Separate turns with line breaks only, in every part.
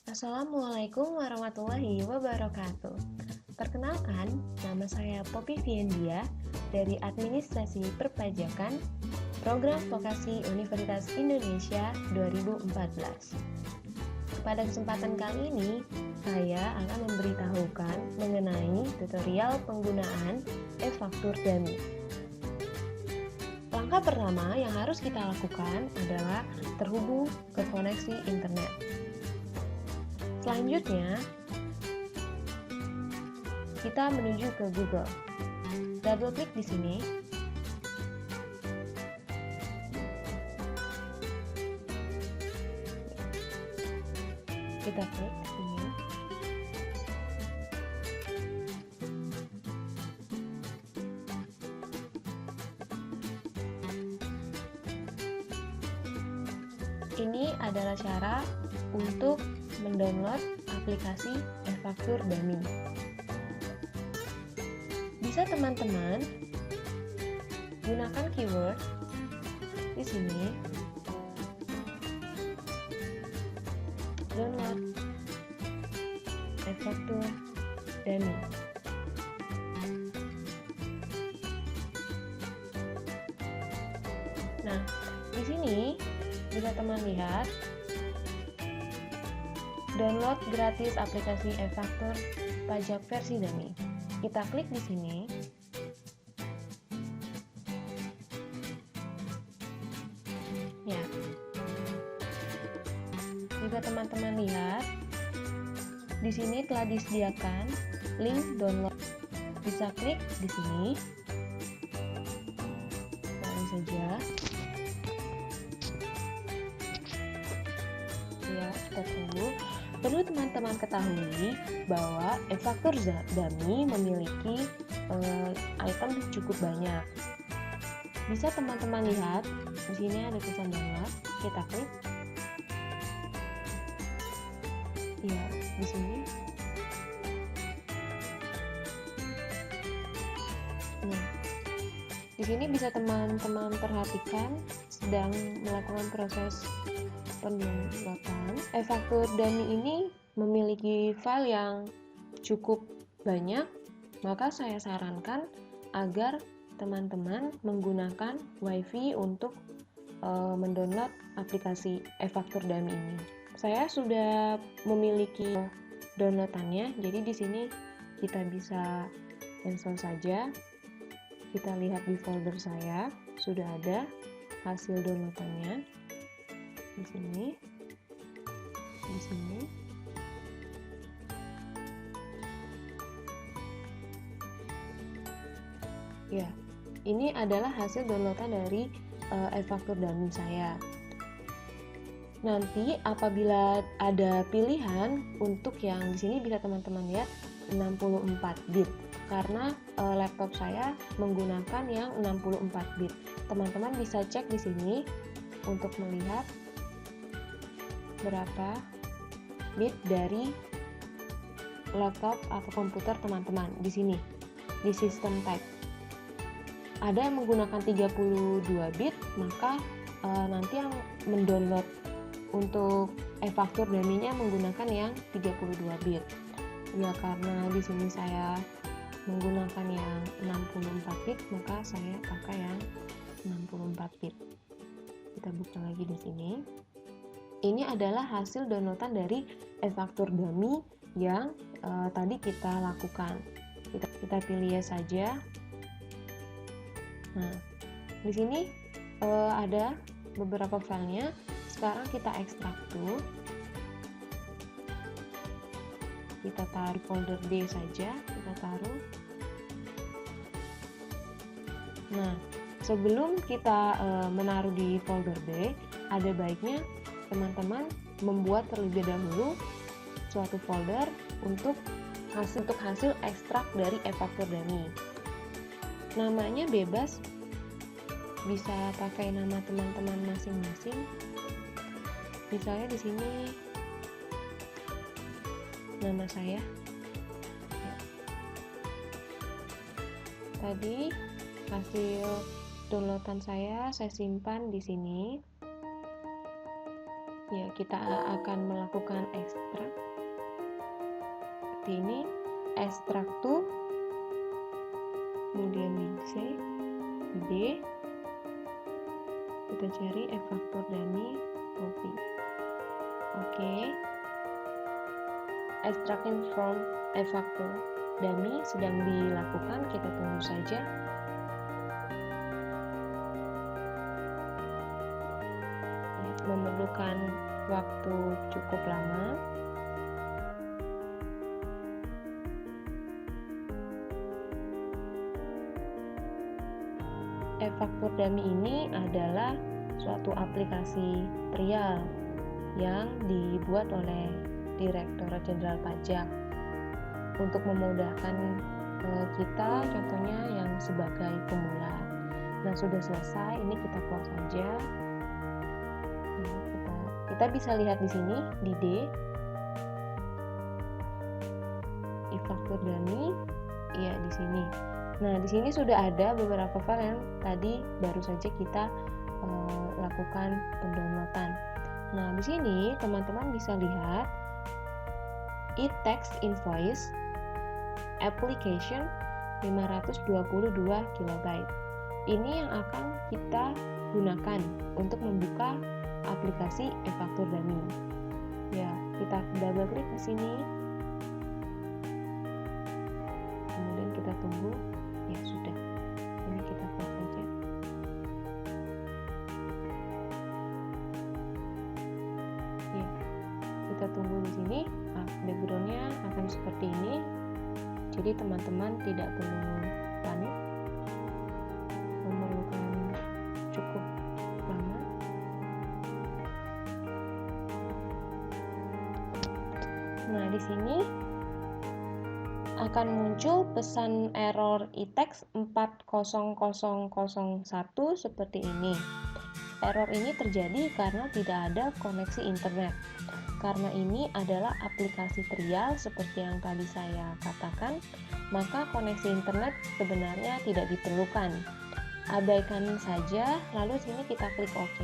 Assalamualaikum warahmatullahi wabarakatuh. Perkenalkan, nama saya Poppy Viendia dari Administrasi Perpajakan, Program Vokasi Universitas Indonesia 2014. Pada kesempatan kali ini, saya akan memberitahukan mengenai tutorial penggunaan e-faktur dummy. Langkah pertama yang harus kita lakukan adalah terhubung ke koneksi internet. Selanjutnya, kita menuju ke Google. Double klik di sini. Kita klik di sini. Ini adalah cara untuk mendownload aplikasi e-faktur dummy. Bisa teman-teman gunakan keyword di sini, download e-faktur dummy. Nah, di sini bisa teman lihat download gratis aplikasi e-faktur pajak versi dummy. Kita klik di sini. Ya. Jika teman-teman lihat, di sini telah disediakan link download. Bisa klik di sini. Langsung saja. Ya, kita tunggu. Perlu teman-teman ketahui bahwa e-faktur dummy memiliki item cukup banyak. Bisa teman-teman lihat di sini ada tulisan download. Kita klik. Ya, di sini. Nah, di sini bisa teman-teman perhatikan sedang melakukan proses pendownloadan. E-faktur dummy ini memiliki file yang cukup banyak, maka saya sarankan agar teman-teman menggunakan WiFi untuk mendownload aplikasi e-faktur dummy ini. Saya sudah memiliki downloadannya, jadi di sini kita bisa install saja. Kita lihat di folder saya, sudah ada hasil downloadannya. Di sini, ya, ini adalah hasil downloadan dari e-faktur dummy saya. Nanti apabila ada pilihan untuk yang di sini bisa teman-teman lihat 64 bit, karena laptop saya menggunakan yang 64 bit. Teman-teman bisa cek di sini untuk melihat berapa bit dari laptop atau komputer teman-teman. Di sini di system type ada yang menggunakan 32 bit, maka nanti yang mendownload untuk e-faktur dummy-nya menggunakan yang 32 bit. Ya, karena di sini saya menggunakan yang 64 bit, maka saya pakai yang 64 bit. Kita buka lagi di sini. Ini adalah hasil downloadan dari e-faktur dummy yang tadi kita lakukan. Kita pilih ya saja. Nah, di sini ada beberapa filenya. Sekarang kita ekstrak tuh. Kita taruh folder D saja. Kita taruh. Nah, sebelum kita menaruh di folder D, ada baiknya teman-teman membuat terlebih dahulu suatu folder untuk hasil ekstrak dari e-faktur dummy. Namanya bebas, bisa pakai nama teman-teman masing-masing. Misalnya di sini nama saya. tadi hasil downloadan saya simpan di sini. Ya, kita akan melakukan ekstrak seperti ini, ekstrak to, kemudian di C, di D, kita cari efaktor dummy copy. Oke, extracting from efaktor dummy sedang dilakukan, kita tunggu saja. Memerlukan waktu cukup lama. Efaktor dummy ini adalah suatu aplikasi trial yang dibuat oleh Direktorat Jenderal Pajak untuk memudahkan kita, contohnya yang sebagai pemula. Nah, sudah selesai, ini kita close saja. Kita bisa lihat di sini di D, efaktor dummy, ya di sini. Nah, di sini sudah ada beberapa file yang tadi baru saja kita lakukan pendownloadan. Nah, di sini teman-teman bisa lihat e-tax invoice application 522 KB. Ini yang akan kita gunakan untuk membuka aplikasi efaktor dummy. Ya, kita double klik di sini. Kemudian kita tunggu. Ya, sudah. Ini kita close saja. Ya, kita tunggu di sini. Backgroundnya akan seperti ini. Jadi teman-teman tidak perlu panik. Memerlukan cukup lama. Nah, di sini akan muncul pesan error e-tax 40001 seperti ini. Error ini terjadi karena tidak ada koneksi internet. Karena ini adalah aplikasi trial seperti yang tadi saya katakan, maka koneksi internet sebenarnya tidak diperlukan. Abaikan saja, lalu sini kita klik OK.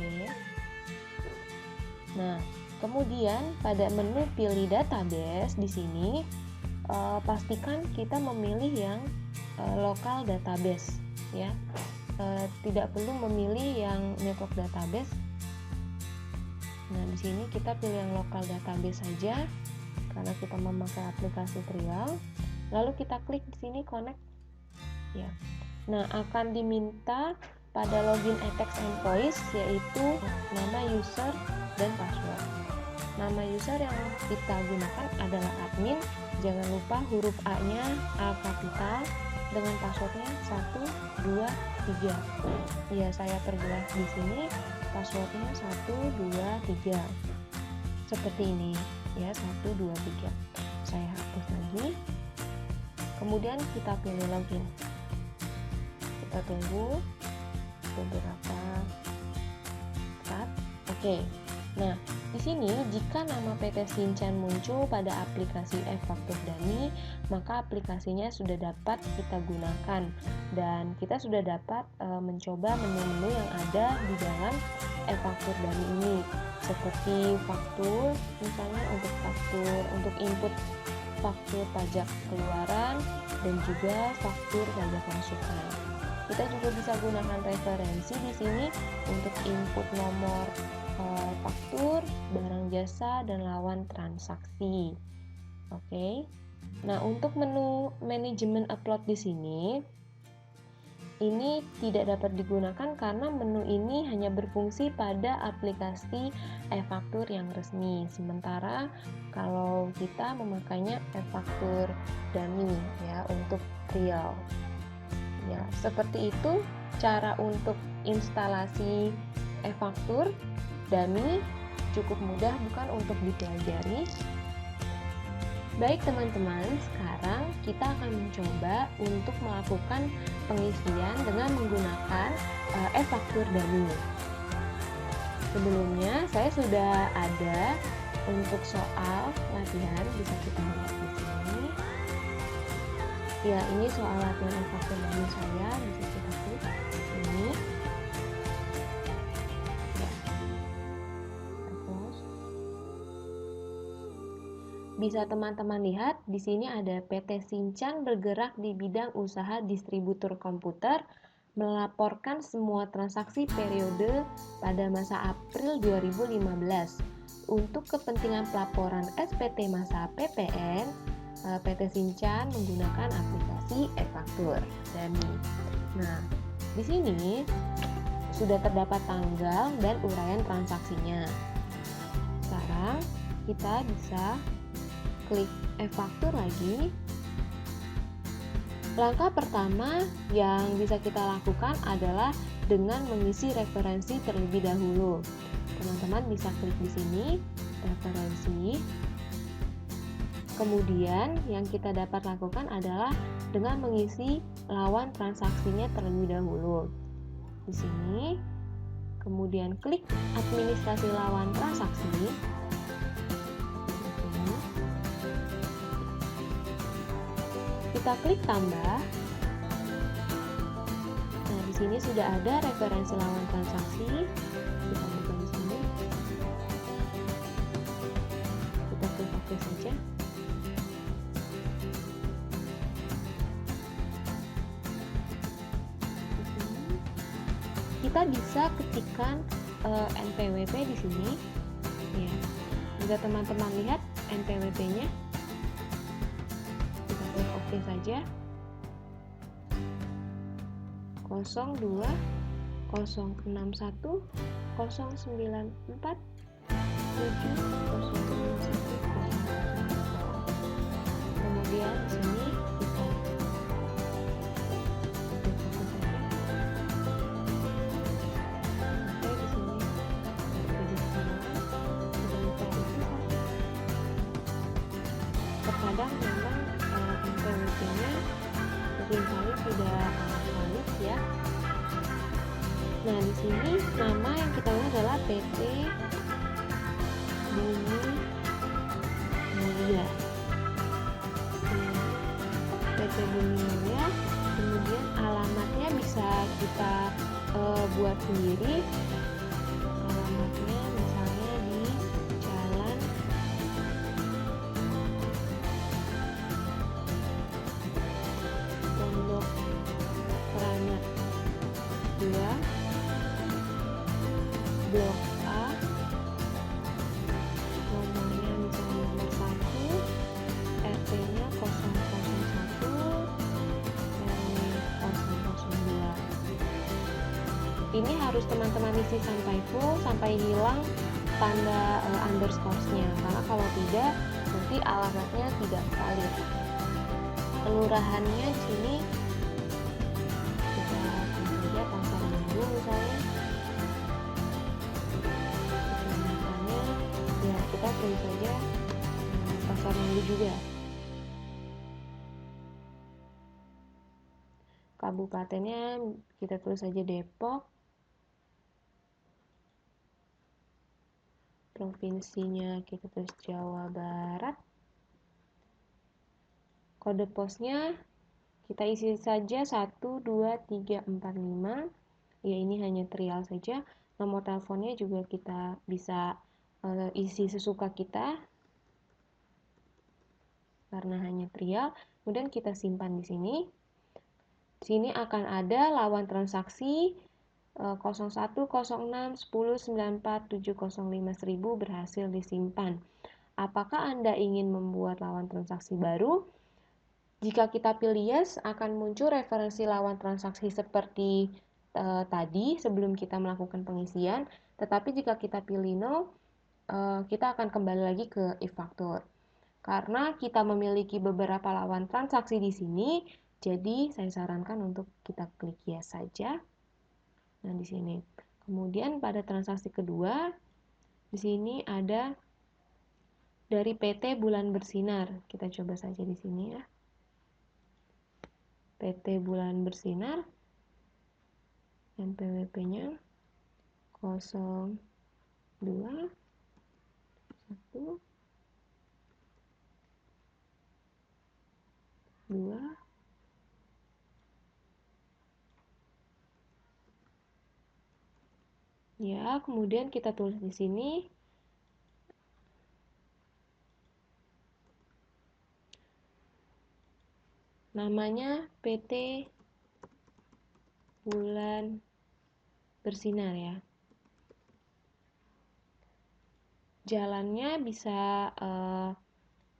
Nah, kemudian pada menu pilih database di sini pastikan kita memilih yang local database, ya. Tidak perlu memilih yang network database. Nah, di sini kita pilih yang local database saja karena kita memakai aplikasi trial. Lalu kita klik di sini connect. Ya. Nah, akan diminta pada login e-tax invoice yaitu nama user dan password. Nama user yang kita gunakan adalah admin. Jangan lupa huruf A-nya A kapital dengan passwordnya 1, 2, 3. Ya, saya perjelas di sini passwordnya 1, 2, 3. Seperti ini ya, 1, 2, 3. Saya hapus lagi. Kemudian kita pilih login. Kita tunggu beberapa saat. Oke. Nah, di sini jika nama PT Shinchan muncul pada aplikasi efaktor dummy, maka aplikasinya sudah dapat kita gunakan dan kita sudah dapat mencoba menu-menu yang ada di dalam efaktor dummy ini, seperti faktur, misalnya untuk faktur untuk input faktur pajak keluaran dan juga faktur pajak masukan. Kita juga bisa gunakan referensi di sini untuk input nomor faktur, barang jasa, dan lawan transaksi. Oke. Nah, untuk menu manajemen upload di sini ini tidak dapat digunakan karena menu ini hanya berfungsi pada aplikasi e-faktur yang resmi. Sementara kalau kita memakainya e-faktur dummy ya untuk trial. Ya, seperti itu cara untuk instalasi e-faktur dummy, cukup mudah bukan untuk dipelajari. Baik teman-teman, sekarang kita akan mencoba untuk melakukan pengisian dengan menggunakan e-faktur dummy. Sebelumnya saya sudah ada untuk soal latihan, bisa kita lihat di sini. Ya, ini soal latihan e-faktur dari saya. Bisa kita klik ini. Ya, terus bisa teman-teman lihat di sini ada PT Sinchan bergerak di bidang usaha distributor komputer, melaporkan semua transaksi periode pada masa April 2015. Untuk kepentingan pelaporan SPT masa PPN, PT Sinchan menggunakan aplikasi e-faktur Dani. Nah, di sini sudah terdapat tanggal dan uraian transaksinya. Sekarang kita bisa klik e-faktur lagi. Langkah pertama yang bisa kita lakukan adalah dengan mengisi referensi terlebih dahulu. Teman-teman bisa klik di sini, referensi. Kemudian yang kita dapat lakukan adalah dengan mengisi lawan transaksinya terlebih dahulu. Di sini, kemudian klik administrasi lawan transaksi. Kita klik tambah. Nah, di sini sudah ada referensi lawan transaksi. Kita buka di sini. Kita klik OK saja. Kita bisa ketikkan NPWP di sini. Ya. Jika teman-teman lihat NPWP-nya, kita klik OK saja. 02 061 094 kemudian di sini kita terkadang memang NPWP-nya seringkali tidak valid ya. Nah, di sini nama yang kita lihat adalah PT Bumi Mulia. PT Bumi Mulia, kemudian alamatnya bisa kita buat sendiri. Alamatnya misalnya di Jalan Pondok Rana 2 Blok A, nomornya misalnya nomor 1, RT-nya 001, RW 002. Ini harus teman-teman isi sampai full, sampai hilang tanda underscore-nya, karena kalau tidak nanti alamatnya tidak valid. Kelurahannya di sini kita pilih saja Pasar Minggu misalnya. Ya, kita pilih saja Pasar Minggu juga. Kabupatennya kita tulis saja Depok. Provinsinya kita tulis Jawa Barat. Kode posnya kita isi saja 1, 2, 3, 4, 5. Ya, ini hanya trial saja. Nomor teleponnya juga kita bisa isi sesuka kita karena hanya trial. Kemudian kita simpan di sini. Di sini akan ada lawan transaksi 01, 06, 10, 94, 705 1000 berhasil disimpan. Apakah Anda ingin membuat lawan transaksi baru? Jika kita pilih yes, akan muncul referensi lawan transaksi seperti tadi sebelum kita melakukan pengisian. Tetapi jika kita pilih no, kita akan kembali lagi ke e-faktur. Karena kita memiliki beberapa lawan transaksi di sini, jadi saya sarankan untuk kita klik yes saja. Nah, di sini. Kemudian pada transaksi kedua, di sini ada dari PT Bulan Bersinar. Kita coba saja di sini ya. PT Bulan Bersinar. NPWP-nya 02 1 2 Ya, kemudian kita tulis di sini namanya PT Bulan Bersinar ya. Jalannya bisa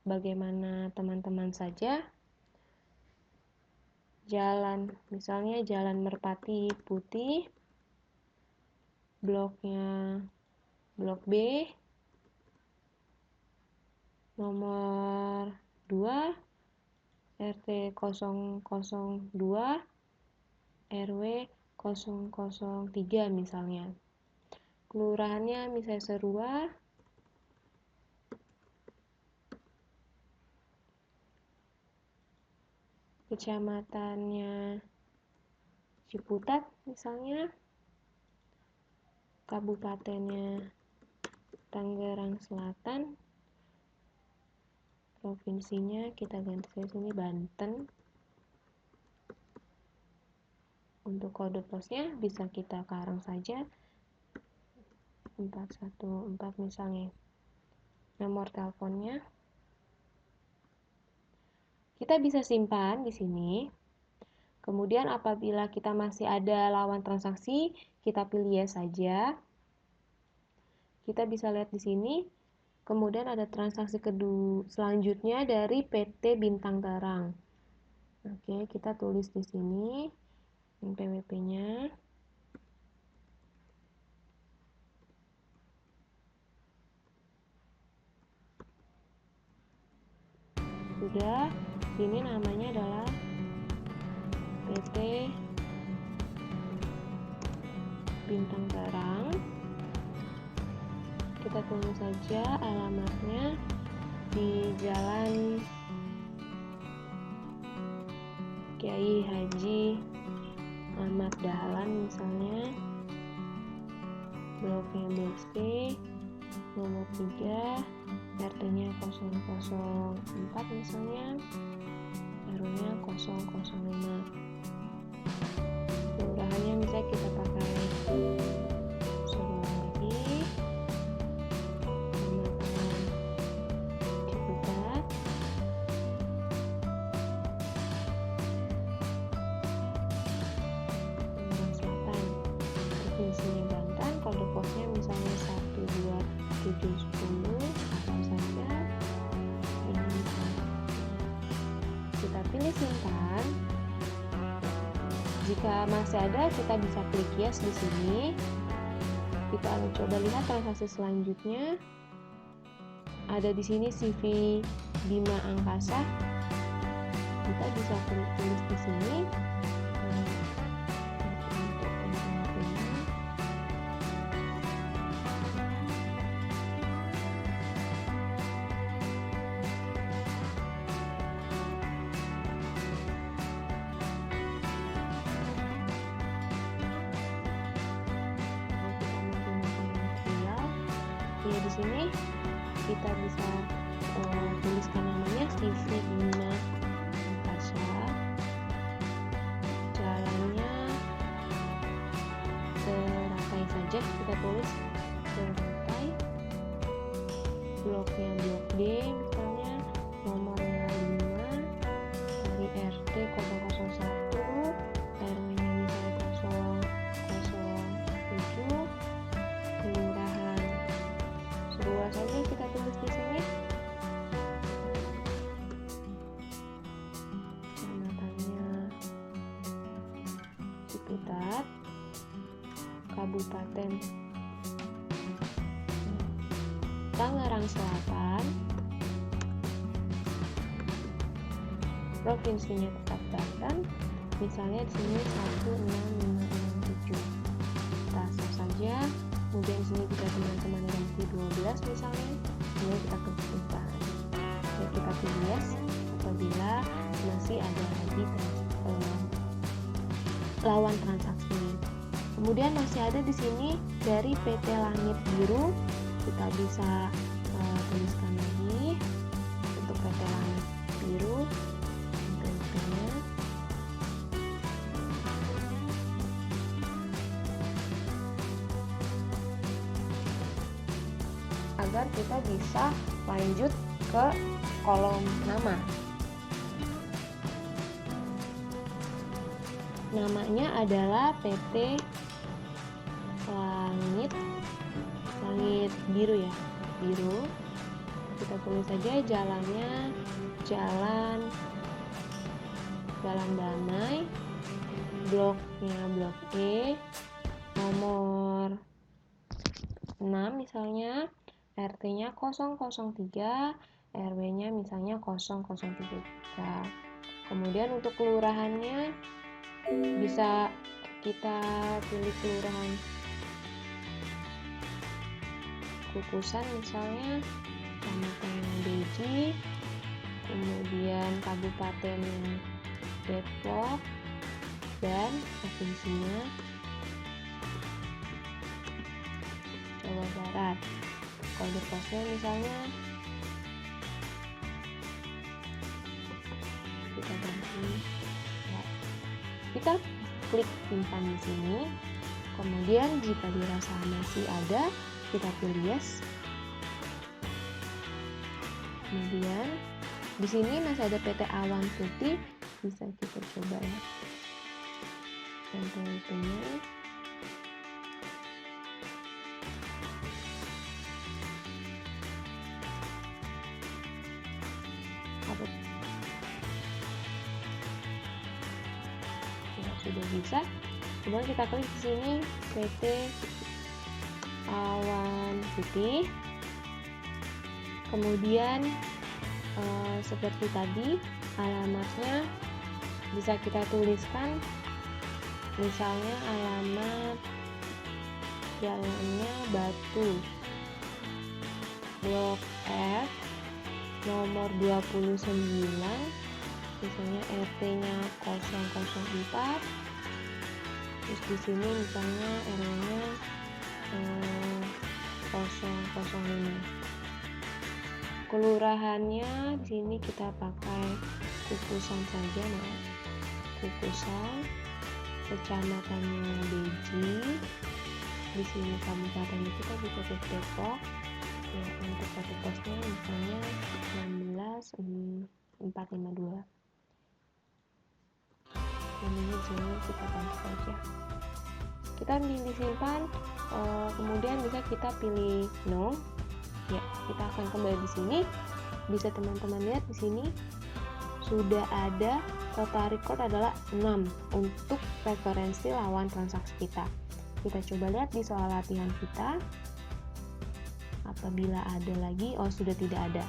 bagaimana teman-teman saja. Jalan, misalnya Jalan Merpati Putih, bloknya blok B, nomor 2, RT 002, RW 003 misalnya. Kelurahannya misalnya Serua, kecamatannya Ciputat misalnya, kabupatennya Tangerang Selatan, provinsinya kita ganti ke sini Banten. Untuk kode posnya bisa kita karang saja 414 misalnya. Nomor teleponnya kita bisa simpan di sini. Kemudian apabila kita masih ada lawan transaksi, kita pilih yes saja. Kita bisa lihat di sini. Kemudian ada transaksi kedua selanjutnya dari PT Bintang Terang. Oke, kita tulis di sini PWP-nya. Sudah, ini namanya adalah PT Bintang Terang. Kita tulis saja alamatnya di Jalan Kiai Haji Ahmad Dahlan misalnya, bloknya blok C, nomor 3, RT-nya 004 misalnya, RW-nya 005. Kelurahannya misalnya kita pakai Seru lagi, kecamatan Ciputat, Tangerang Selatan, provinsinya Banten, kode posnya misalnya 12710 atau saja ini kita pilih simpan. Jika masih ada, kita bisa klik yes di sini. Kita coba lihat transaksi selanjutnya. Ada di sini CV Bima Angkasa. Kita bisa klik tulis di sini. Ya, di sini kita bisa tuliskan namanya CV Bima Angkasa. Jalannya teratai saja, kita tulis teratai. Bloknya blok D misalnya, nomornya 5, dari RT 001, RW-nya misalnya 007, kelurahan Serua saja kita tulis di sini. Kecamatannya Ciputat, Kabupaten Tangerang Selatan, provinsinya tetap Banten. Misalnya di sini 16567. Kita save saja. Kemudian di sini kita teman-teman ganti 12 misalnya. Kemudian kita klik simpan. Dan kita pilih yes apabila masih ada lagi lawan transaksi. Kemudian masih ada di sini dari PT Langit Biru. Kita bisa tuliskan lagi untuk PT Langit Biru. agar kita bisa lanjut ke kolom nama. Namanya adalah PT Langit Biru ya, biru. Kita tulis saja jalannya Jalan Damai, bloknya blok E, nomor 6 misalnya, RT-nya 003, RW-nya misalnya 0033. Kemudian untuk kelurahannya bisa kita pilih kelurahan Kukusan misalnya, Kecamatan Beji, kemudian Kabupaten Depok, dan provinsinya Jawa Barat. Kode posnya misalnya kita ganti ya. Kita klik simpan di sini. Kemudian jika dirasa masih ada, kita pilih yes. Kemudian di sini masih ada PT Awan Putih, bisa kita coba ya. Contohnya sudah bisa. Kemudian kita klik di sini PT Awan Putih. Kemudian seperti tadi alamatnya bisa kita tuliskan, misalnya alamat jalannya Batu, blok F, nomor 29, misalnya RT-nya 004. Terus di sini misalnya RW-nya 005. Kelurahannya di sini kita pakai Kukusan saja, nah. Kukusan, kecamatannya Beji. Di sini kabupaten kita bisa ke Depok. Ya, untuk kode posnya misalnya 16452. Ini di sini kita ganti saja. Kita disimpan, kemudian bisa kita pilih no. Ya, kita akan kembali di sini. Bisa teman-teman lihat di sini sudah ada total record adalah 6 untuk referensi lawan transaksi kita. Kita coba lihat di soal latihan kita. Apabila ada lagi, sudah tidak ada.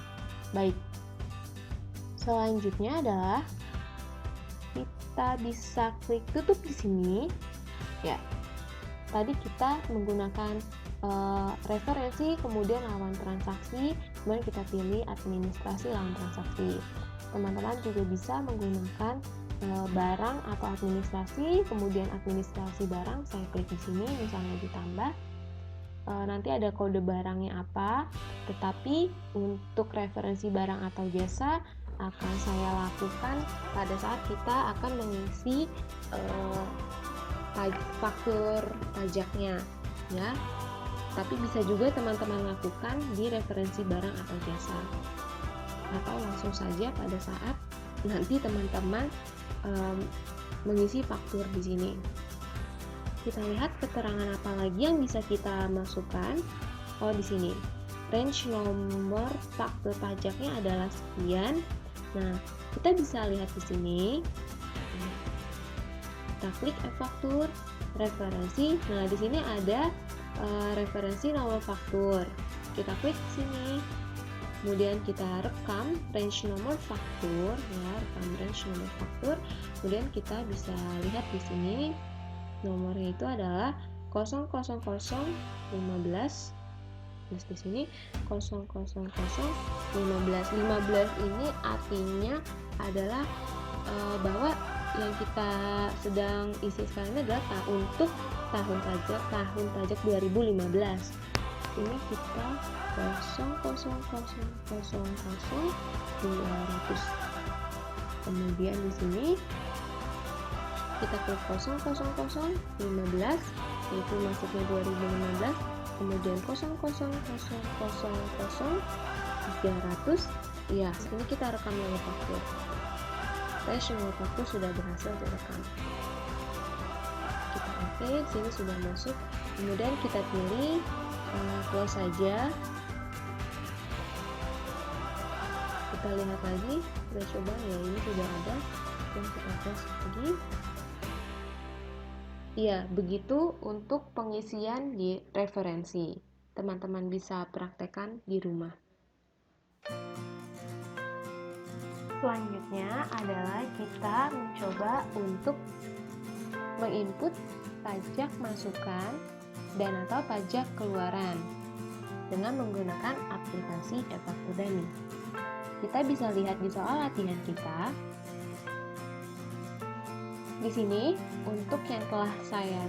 Baik. Selanjutnya adalah kita bisa klik tutup di sini. Ya. Tadi kita menggunakan referensi, kemudian lawan transaksi, kemudian kita pilih administrasi lawan transaksi. Teman-teman juga bisa menggunakan barang atau administrasi, kemudian administrasi barang, saya klik di sini, misalnya ditambah. Nanti ada kode barangnya apa, tetapi untuk referensi barang atau jasa akan saya lakukan pada saat kita akan mengisi faktur pajaknya, ya. Tapi bisa juga teman-teman lakukan di referensi barang atau jasa, atau langsung saja pada saat nanti teman-teman mengisi faktur di sini. Kita lihat keterangan apa lagi yang bisa kita masukkan. Di sini range nomor faktur pajaknya adalah sekian. Nah, kita bisa lihat di sini. Kita klik e-faktur, referensi. Nah, di sini ada referensi nomor faktur. Kita klik di sini. Kemudian kita rekam range nomor faktur, ya, rekam range nomor faktur. Kemudian kita bisa lihat di sini nomornya itu adalah 00015. Terus di sini 00015. 15 ini artinya adalah bahwa yang kita sedang isi sekarang ini adalah untuk tahun pajak 2015. Ini kita 0000200. Kemudian di sini kita klik 00015, yaitu masuknya 2015. kemudian 0,000,000,300. Ya, ini kita rekam lagi faktur. Semua faktur sudah berhasil direkam. Kita oke, sini sudah masuk. Kemudian kita pilih close saja. Kita lihat lagi, kita coba ya, ini sudah ada. Dan kita close lagi. Iya, begitu untuk pengisian di referensi. Teman-teman bisa praktekkan di rumah. Selanjutnya adalah kita mencoba untuk menginput pajak masukan dan atau pajak keluaran dengan menggunakan aplikasi e-Fakturdani. Kita bisa lihat di soal latihan kita. Di sini untuk yang telah saya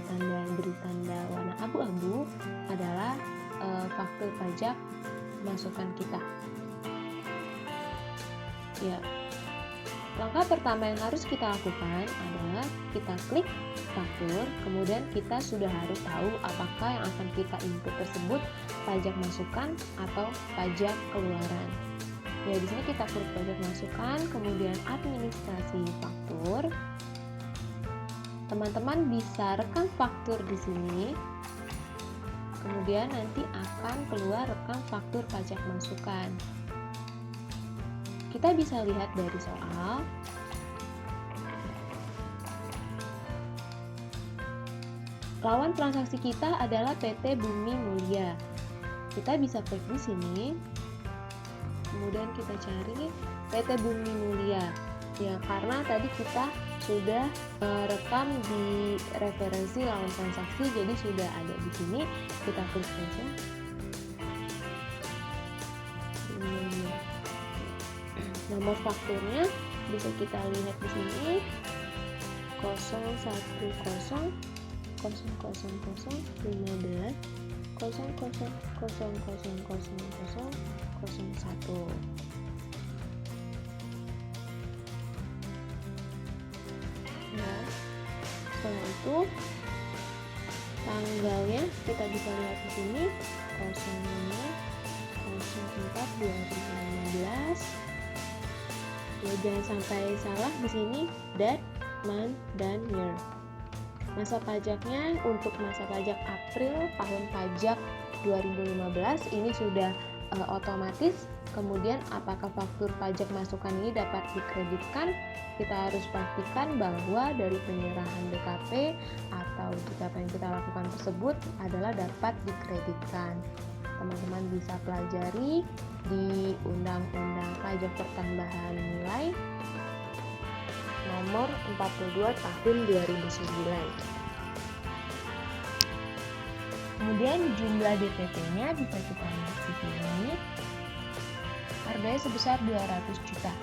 beri tanda warna abu-abu adalah faktur pajak masukan kita. Ya. Langkah pertama yang harus kita lakukan adalah kita klik faktur, kemudian kita sudah harus tahu apakah yang akan kita input tersebut pajak masukan atau pajak keluaran. Ya, di sini kita klik pajak masukan, kemudian administrasi faktur. Teman-teman bisa rekam faktur di sini. Kemudian nanti akan keluar rekam faktur pajak masukan. Kita bisa lihat dari soal. Lawan transaksi kita adalah PT Bumi Mulia. Kita bisa klik di sini. Kemudian kita cari PT Bumi Mulia. Ya, karena tadi kita sudah rekam di referensi lawan transaksi, jadi sudah ada di sini. Kita klik saja. Nomor fakturnya bisa kita lihat di sini 0100015 0000001. Nah, setelah itu tanggalnya kita bisa lihat di sini 05/04/2015. Ya, jangan sampai salah di sini date, month, dan year. Masa pajaknya untuk masa pajak April tahun pajak 2015 ini sudah otomatis. Kemudian apakah faktur pajak masukan ini dapat dikreditkan? Kita harus pastikan bahwa dari penyerahan BKP atau apa yang kita lakukan tersebut adalah dapat dikreditkan. Teman-teman bisa pelajari di Undang-Undang Pajak Pertambahan Nilai nomor 42 tahun 2009. Kemudian jumlah DPP-nya bisa kita lihat di sini. Harganya sebesar 200 juta.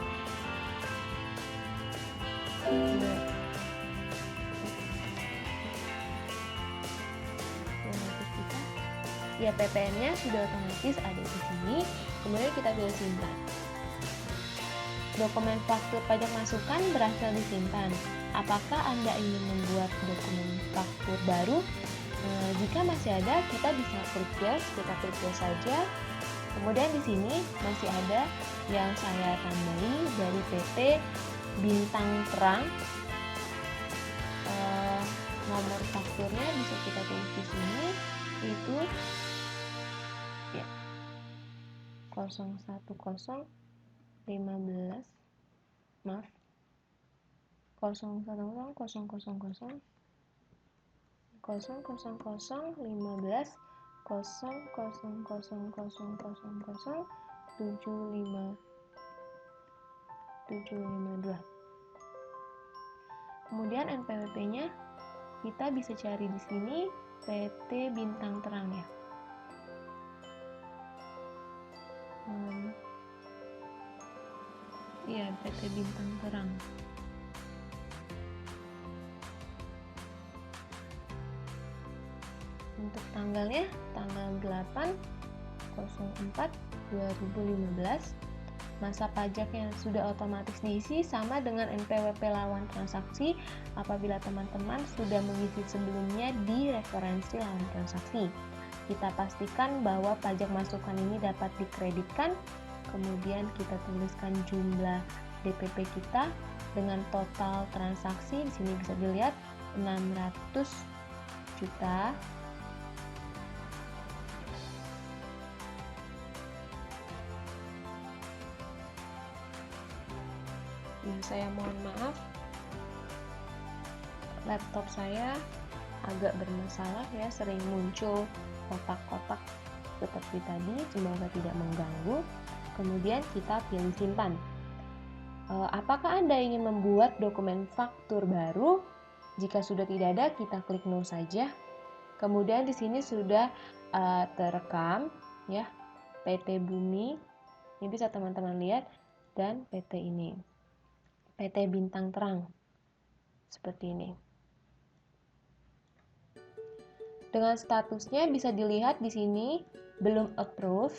Ya, PPN-nya sudah otomatis ada di sini. Kemudian kita pilih simpan. Dokumen faktur pajak masukan berhasil disimpan. Apakah Anda ingin membuat dokumen faktur baru? Jika masih ada, kita bisa klik yes, kita klik yes saja. Kemudian di sini masih ada yang saya tandai dari PT Bintang Terang. Nomor fakturnya bisa kita tulis di sini, itu ya 01015 maaf 01000000015 752. Kemudian NPWP-nya kita bisa cari di sini PT Bintang Terang ya. Iya, PT Bintang Terang. Untuk tanggalnya tanggal 8/04/2015. Masa pajak yang sudah otomatis diisi sama dengan NPWP lawan transaksi apabila teman-teman sudah mengisi sebelumnya di referensi lawan transaksi. Kita pastikan bahwa pajak masukan ini dapat dikreditkan, kemudian kita tuliskan jumlah DPP kita dengan total transaksi. Di sini bisa dilihat 600 juta. Saya mohon maaf, laptop saya agak bermasalah ya, sering muncul kotak-kotak seperti tadi, semoga tidak mengganggu. Kemudian kita pilih simpan. Apakah Anda ingin membuat dokumen faktur baru? Jika sudah tidak ada, kita klik no saja. Kemudian di sini sudah terekam ya, PT Bumi. Ini bisa teman-teman lihat, dan PT ini. PT Bintang Terang. Seperti ini. Dengan statusnya bisa dilihat di sini belum approve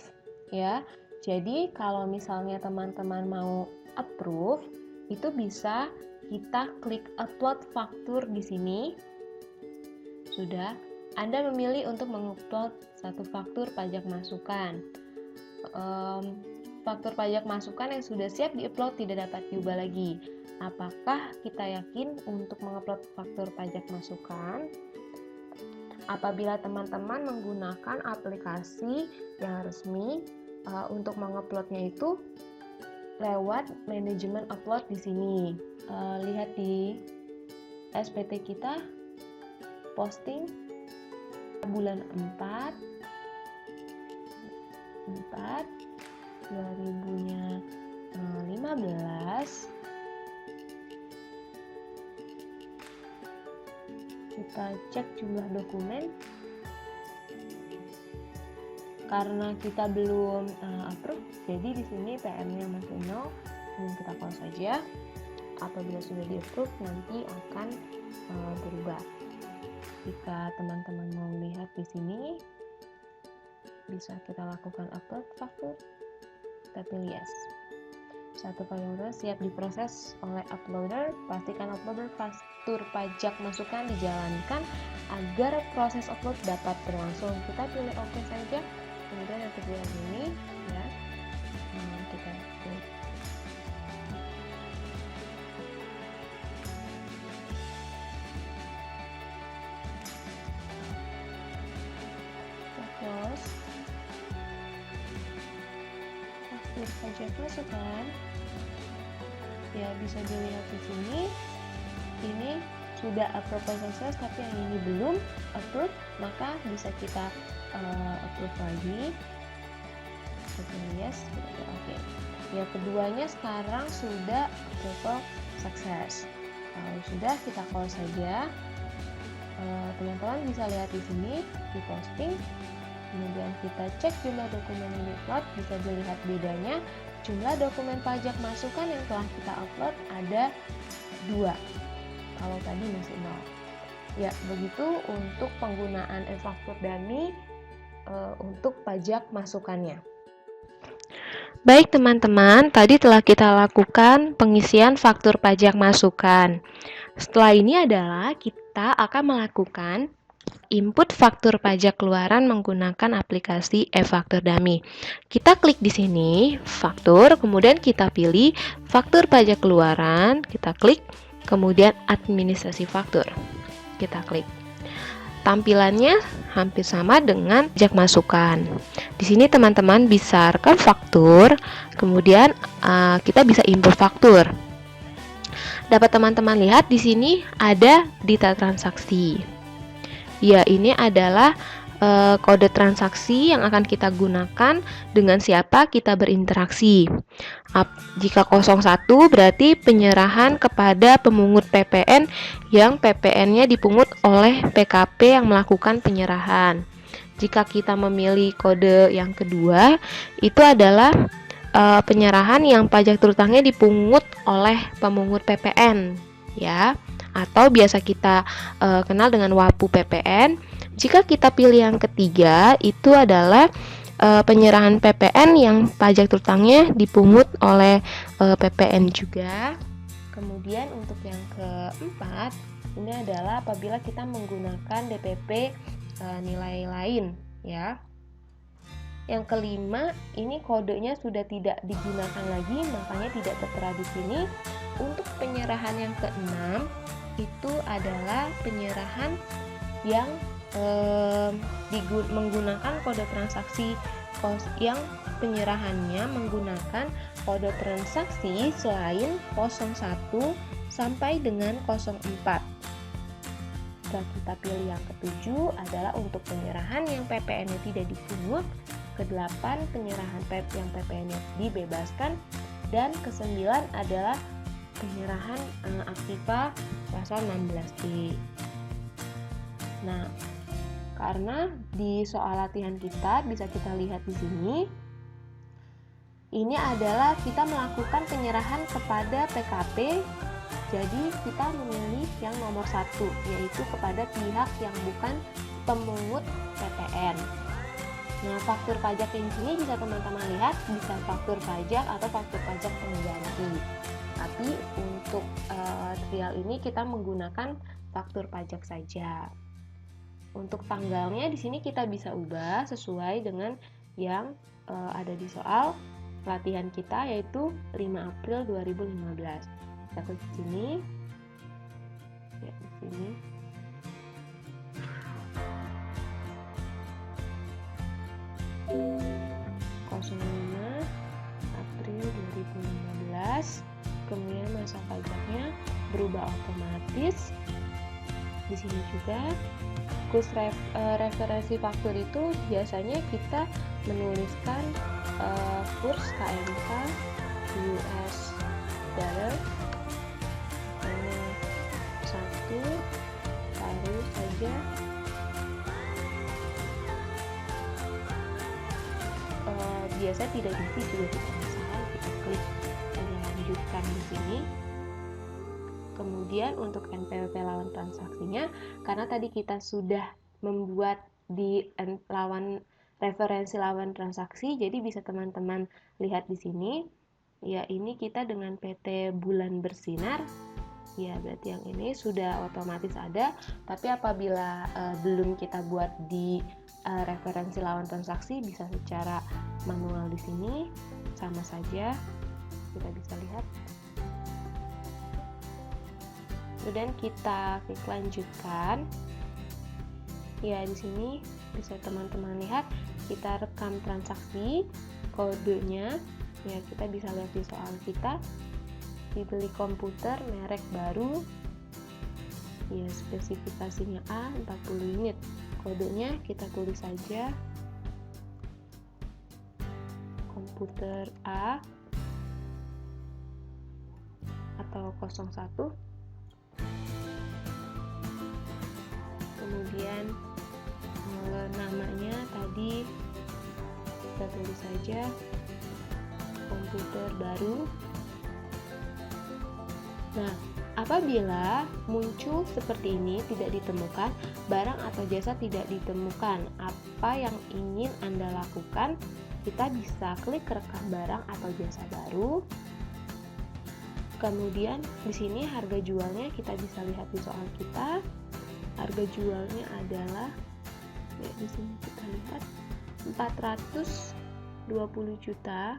ya. Jadi kalau misalnya teman-teman mau approve, itu bisa kita klik upload faktur di sini. Sudah, Anda memilih untuk mengupload satu faktur pajak masukan. Faktur pajak masukan yang sudah siap diupload tidak dapat diubah lagi. Apakah kita yakin untuk mengupload faktur pajak masukan? Apabila teman-teman menggunakan aplikasi yang resmi, untuk menguploadnya itu lewat manajemen upload di sini. Lihat di SPT kita, posting bulan 4 2015. Kita cek jumlah dokumen. Karena kita belum approve, jadi di sini PM-nya masih 0. Kemudian kita close saja. Apabila sudah di-approve, nanti akan berubah. Jika teman-teman mau lihat di sini, bisa kita lakukan upload faktur. Kita pilih yes. Satu faktur siap diproses oleh uploader. Pastikan uploader faktur pajak masukan dijalankan agar proses upload dapat berlangsung. Kita pilih OK saja. Kemudian yang kedua ini ya, kita klik close. Faktur pajak masukan ya, bisa dilihat di sini. Ini sudah approve proses, tapi yang ini belum approve, maka bisa kita approve lagi. Yes, oke. Ya, keduanya sekarang sudah approval success. Kalau sudah, kita close saja. Teman-teman bisa lihat di sini di posting. Kemudian kita cek jumlah dokumen yang di-upload, bisa dilihat bedanya. Jumlah dokumen pajak masukan yang telah kita upload ada 2. Kalau tadi masih 0. Ya, begitu untuk penggunaan e-faktur dummy untuk pajak masukannya. Baik teman-teman, tadi telah kita lakukan pengisian faktur pajak masukan. Setelah ini adalah kita akan melakukan input faktur pajak keluaran menggunakan aplikasi e-faktur dummy. Kita klik di sini, faktur, kemudian kita pilih faktur pajak keluaran, kita klik, kemudian administrasi faktur. Kita klik. Tampilannya hampir sama dengan pajak masukan. Di sini teman-teman bisa rekam faktur, kemudian kita bisa import faktur. Dapat teman-teman lihat di sini ada data transaksi. Ya, ini adalah kode transaksi yang akan kita gunakan dengan siapa kita berinteraksi. Jika 01 berarti penyerahan kepada pemungut PPN yang PPN-nya dipungut oleh PKP yang melakukan penyerahan. Jika kita memilih kode yang kedua, itu adalah penyerahan yang pajak terutangnya dipungut oleh pemungut PPN, ya, atau biasa kita kenal dengan WAPU PPN. Jika kita pilih yang ketiga, itu adalah penyerahan PPN yang pajak terutangnya dipungut oleh PPN juga. Kemudian untuk yang keempat, ini adalah apabila kita menggunakan DPP nilai lain, ya. Yang kelima, ini kodenya sudah tidak digunakan lagi, makanya tidak tertera di sini. Untuk penyerahan yang keenam, itu adalah penyerahan yang menggunakan kode transaksi yang penyerahannya menggunakan kode transaksi selain 01 sampai dengan 04. Kita pilih yang ketujuh adalah untuk penyerahan yang PPN-nya tidak dipungut, ke-8 penyerahan yang PPN-nya dibebaskan, dan ke-9 adalah penyerahan aktiva pasal 16D. Nah, karena di soal latihan kita bisa kita lihat di sini, ini adalah kita melakukan penyerahan kepada PKP. Jadi kita memilih yang nomor 1, yaitu kepada pihak yang bukan pemungut PPN. Nah, faktur pajak yang di sini bisa teman-teman lihat, bisa faktur pajak atau faktur pajak pengganti. Tapi untuk trial ini kita menggunakan faktur pajak saja. Untuk tanggalnya di sini kita bisa ubah sesuai dengan yang ada di soal latihan kita, yaitu 5 April 2015. Kita klik di sini. Ya, di sini. April 2015. Kemudian masa pajaknya berubah otomatis. Di sini juga kurs referensi faktur itu biasanya kita menuliskan kurs KMK US dollar hanya 1, baru saja biasa tidak diisi juga tidak masalah, kita klik lanjutkan di sini. Kemudian untuk NPWP lawan transaksinya, karena tadi kita sudah membuat di referensi lawan transaksi, jadi bisa teman-teman lihat di sini. Ya, ini kita dengan PT Bulan Bersinar. Ya, berarti yang ini sudah otomatis ada. Tapi apabila belum kita buat di referensi lawan transaksi, bisa secara manual di sini. Sama saja, kita bisa lihat. Kemudian kita klik lanjutkan. Ya, di sini bisa teman-teman lihat kita rekam transaksi, kodenya. Ya, kita bisa lihat di soal kita. Dibeli komputer merek baru. Ya, spesifikasinya A 40 unit. Kodenya kita tulis saja komputer A atau 01. Kemudian namanya tadi kita tulis saja komputer baru. Nah, apabila muncul seperti ini tidak ditemukan, barang atau jasa tidak ditemukan, apa yang ingin Anda lakukan? Kita bisa klik rekam barang atau jasa baru. Kemudian di sini harga jualnya kita bisa lihat di soal kita. Harga jualnya adalah, ya, di sini kita lihat 420 juta.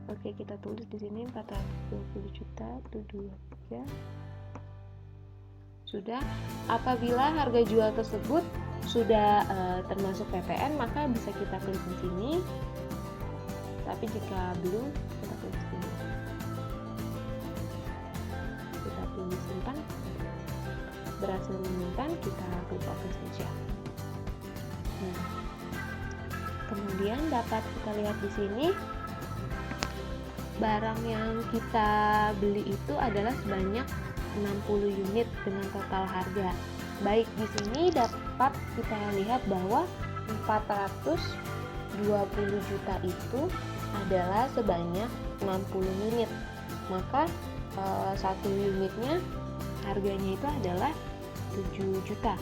Oke, kita tulis di sini 420 juta itu 23. Sudah. Apabila harga jual tersebut sudah termasuk PPN, maka bisa kita klik di sini. Tapi jika belum, kita klik di sini. Kita pilih simpan. Berhasil menyimpan, kita klik OK saja. Nah, kemudian dapat kita lihat di sini barang yang kita beli itu adalah sebanyak 60 unit dengan total harga. Baik, di sini dapat kita lihat bahwa 420 juta itu adalah sebanyak 60 unit. Maka satu unitnya harganya itu adalah 7 juta.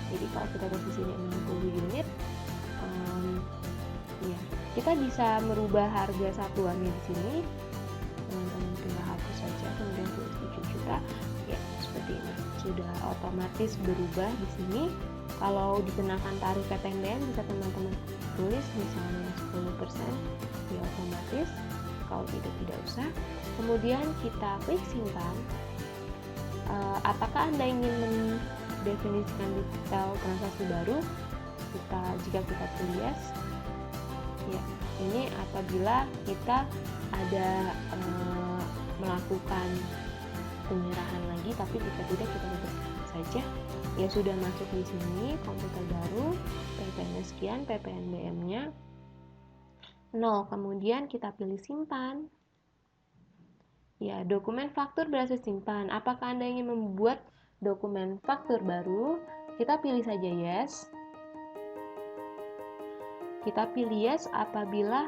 Jadi kalau kita lihat di sini 60 unit, ya, kita bisa merubah harga satuannya di sini. Teman-teman tinggal hapus saja, kemudian tulis 7 juta. Ya, seperti ini. Sudah otomatis berubah di sini Kalau dikenakan tarif PPNBM bisa teman-teman tulis misalnya 10%, ya otomatis. Kalau tidak usah. Kemudian kita klik simpan. Apakah Anda ingin mendefinisikan detail transaksi baru? Jika kita pilih yes, ya ini apabila kita ada melakukan penyerahan lagi, tapi jika tidak kita tutup saja. Ya sudah masuk di sini komputer baru, PPN sekian, PPNBM-nya 0. Kemudian kita pilih simpan. Ya, dokumen faktur berhasil simpan. Apakah Anda ingin membuat dokumen faktur baru? Kita pilih saja yes. Kita pilih yes apabila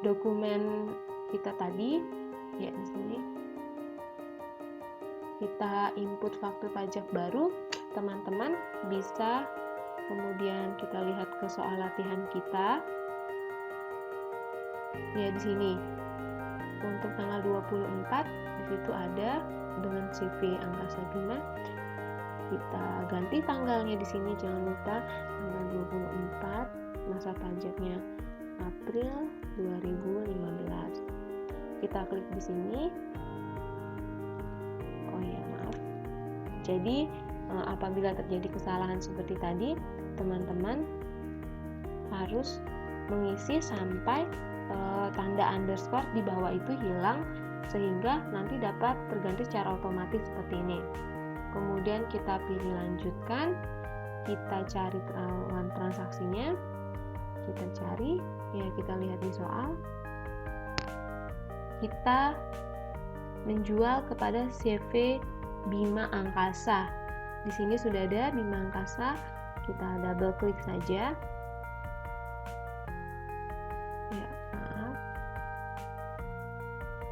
dokumen kita tadi, ya di sini kita input faktur pajak baru, teman-teman bisa kemudian kita lihat ke soal latihan kita. Ya di sini untuk tanggal 24 di situ ada dengan CV Angkasa Bima. Kita ganti tanggalnya di sini, jangan lupa tanggal 24, masa pajaknya April 2015. Kita klik di sini. Oh ya, maaf. Jadi apabila terjadi kesalahan seperti tadi, teman-teman harus mengisi sampai tanda underscore di bawah itu hilang, sehingga nanti dapat terganti secara otomatis seperti ini. Kemudian kita pilih lanjutkan, kita cari lawan transaksinya, kita cari, ya kita lihat di soal, kita menjual kepada CV Bima Angkasa. Di sini sudah ada Bima Angkasa, kita double klik saja. Ya, maaf.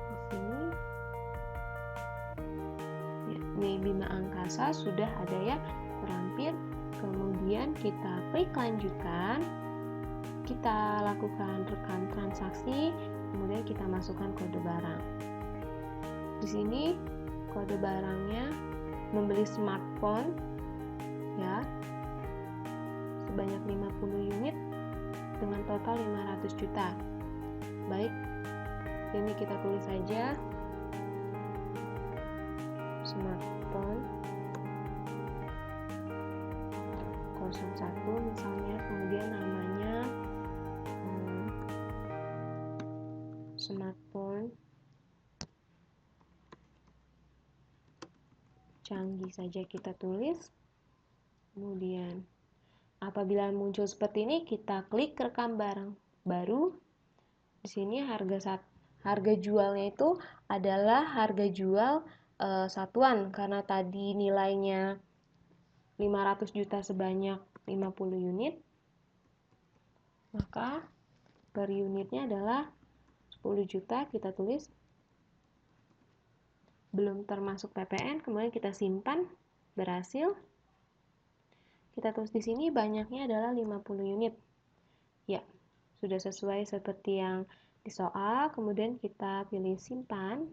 Di sini. Ya, ini Bima Angkasa sudah ada ya terampil. Kemudian kita klik lanjutkan. Kita lakukan rekam transaksi, kemudian kita masukkan kode barang. Di sini kode barangnya membeli smartphone ya sebanyak 50 unit dengan total 500 juta. Baik, ini kita tulis saja smartphone 01 misalnya, kemudian namanya smartphone canggih saja kita tulis. Kemudian apabila muncul seperti ini, kita klik rekam barang baru. Di sini harga jualnya itu adalah harga jual satuan, karena tadi nilainya 500 juta sebanyak 50 unit, maka per unitnya adalah 10 juta. Kita tulis belum termasuk PPN, kemudian kita simpan, berhasil. Kita tulis di sini banyaknya adalah 50 unit. Ya, sudah sesuai seperti yang di soal. Kemudian kita pilih simpan.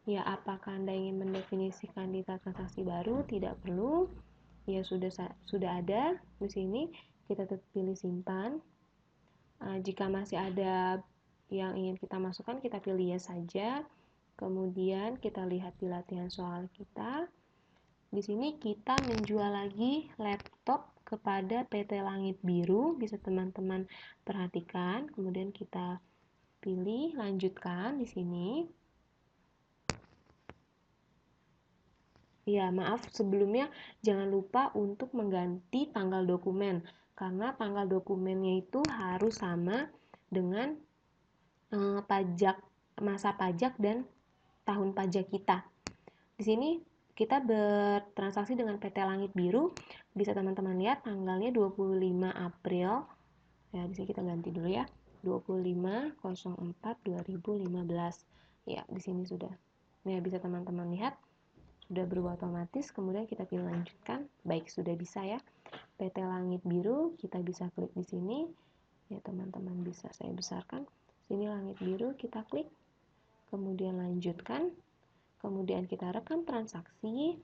Ya, apakah Anda ingin mendefinisikan data transaksi baru? Tidak perlu. Ya, sudah ada di sini. Kita pilih simpan. Jika masih ada yang ingin kita masukkan, kita pilih ya saja. Kemudian kita lihat di latihan soal kita. Di sini kita menjual lagi laptop kepada PT Langit Biru, bisa teman-teman perhatikan. Kemudian kita pilih lanjutkan di sini. Ya, maaf sebelumnya jangan lupa untuk mengganti tanggal dokumen, karena tanggal dokumennya itu harus sama dengan masa pajak dan tahun pajak kita. Di sini kita bertransaksi dengan PT Langit Biru, bisa teman-teman lihat tanggalnya 25 April. Ya, di sini kita ganti dulu ya. 25/04/2015. Ya, di sini sudah. Ya, bisa teman-teman lihat sudah berubah otomatis. Kemudian kita pilih lanjutkan. Baik, sudah bisa ya. PT Langit Biru, kita bisa klik di sini. Ya, teman-teman bisa saya besarkan. Sini Langit Biru, kita klik. Kemudian lanjutkan. Kemudian kita rekam transaksi,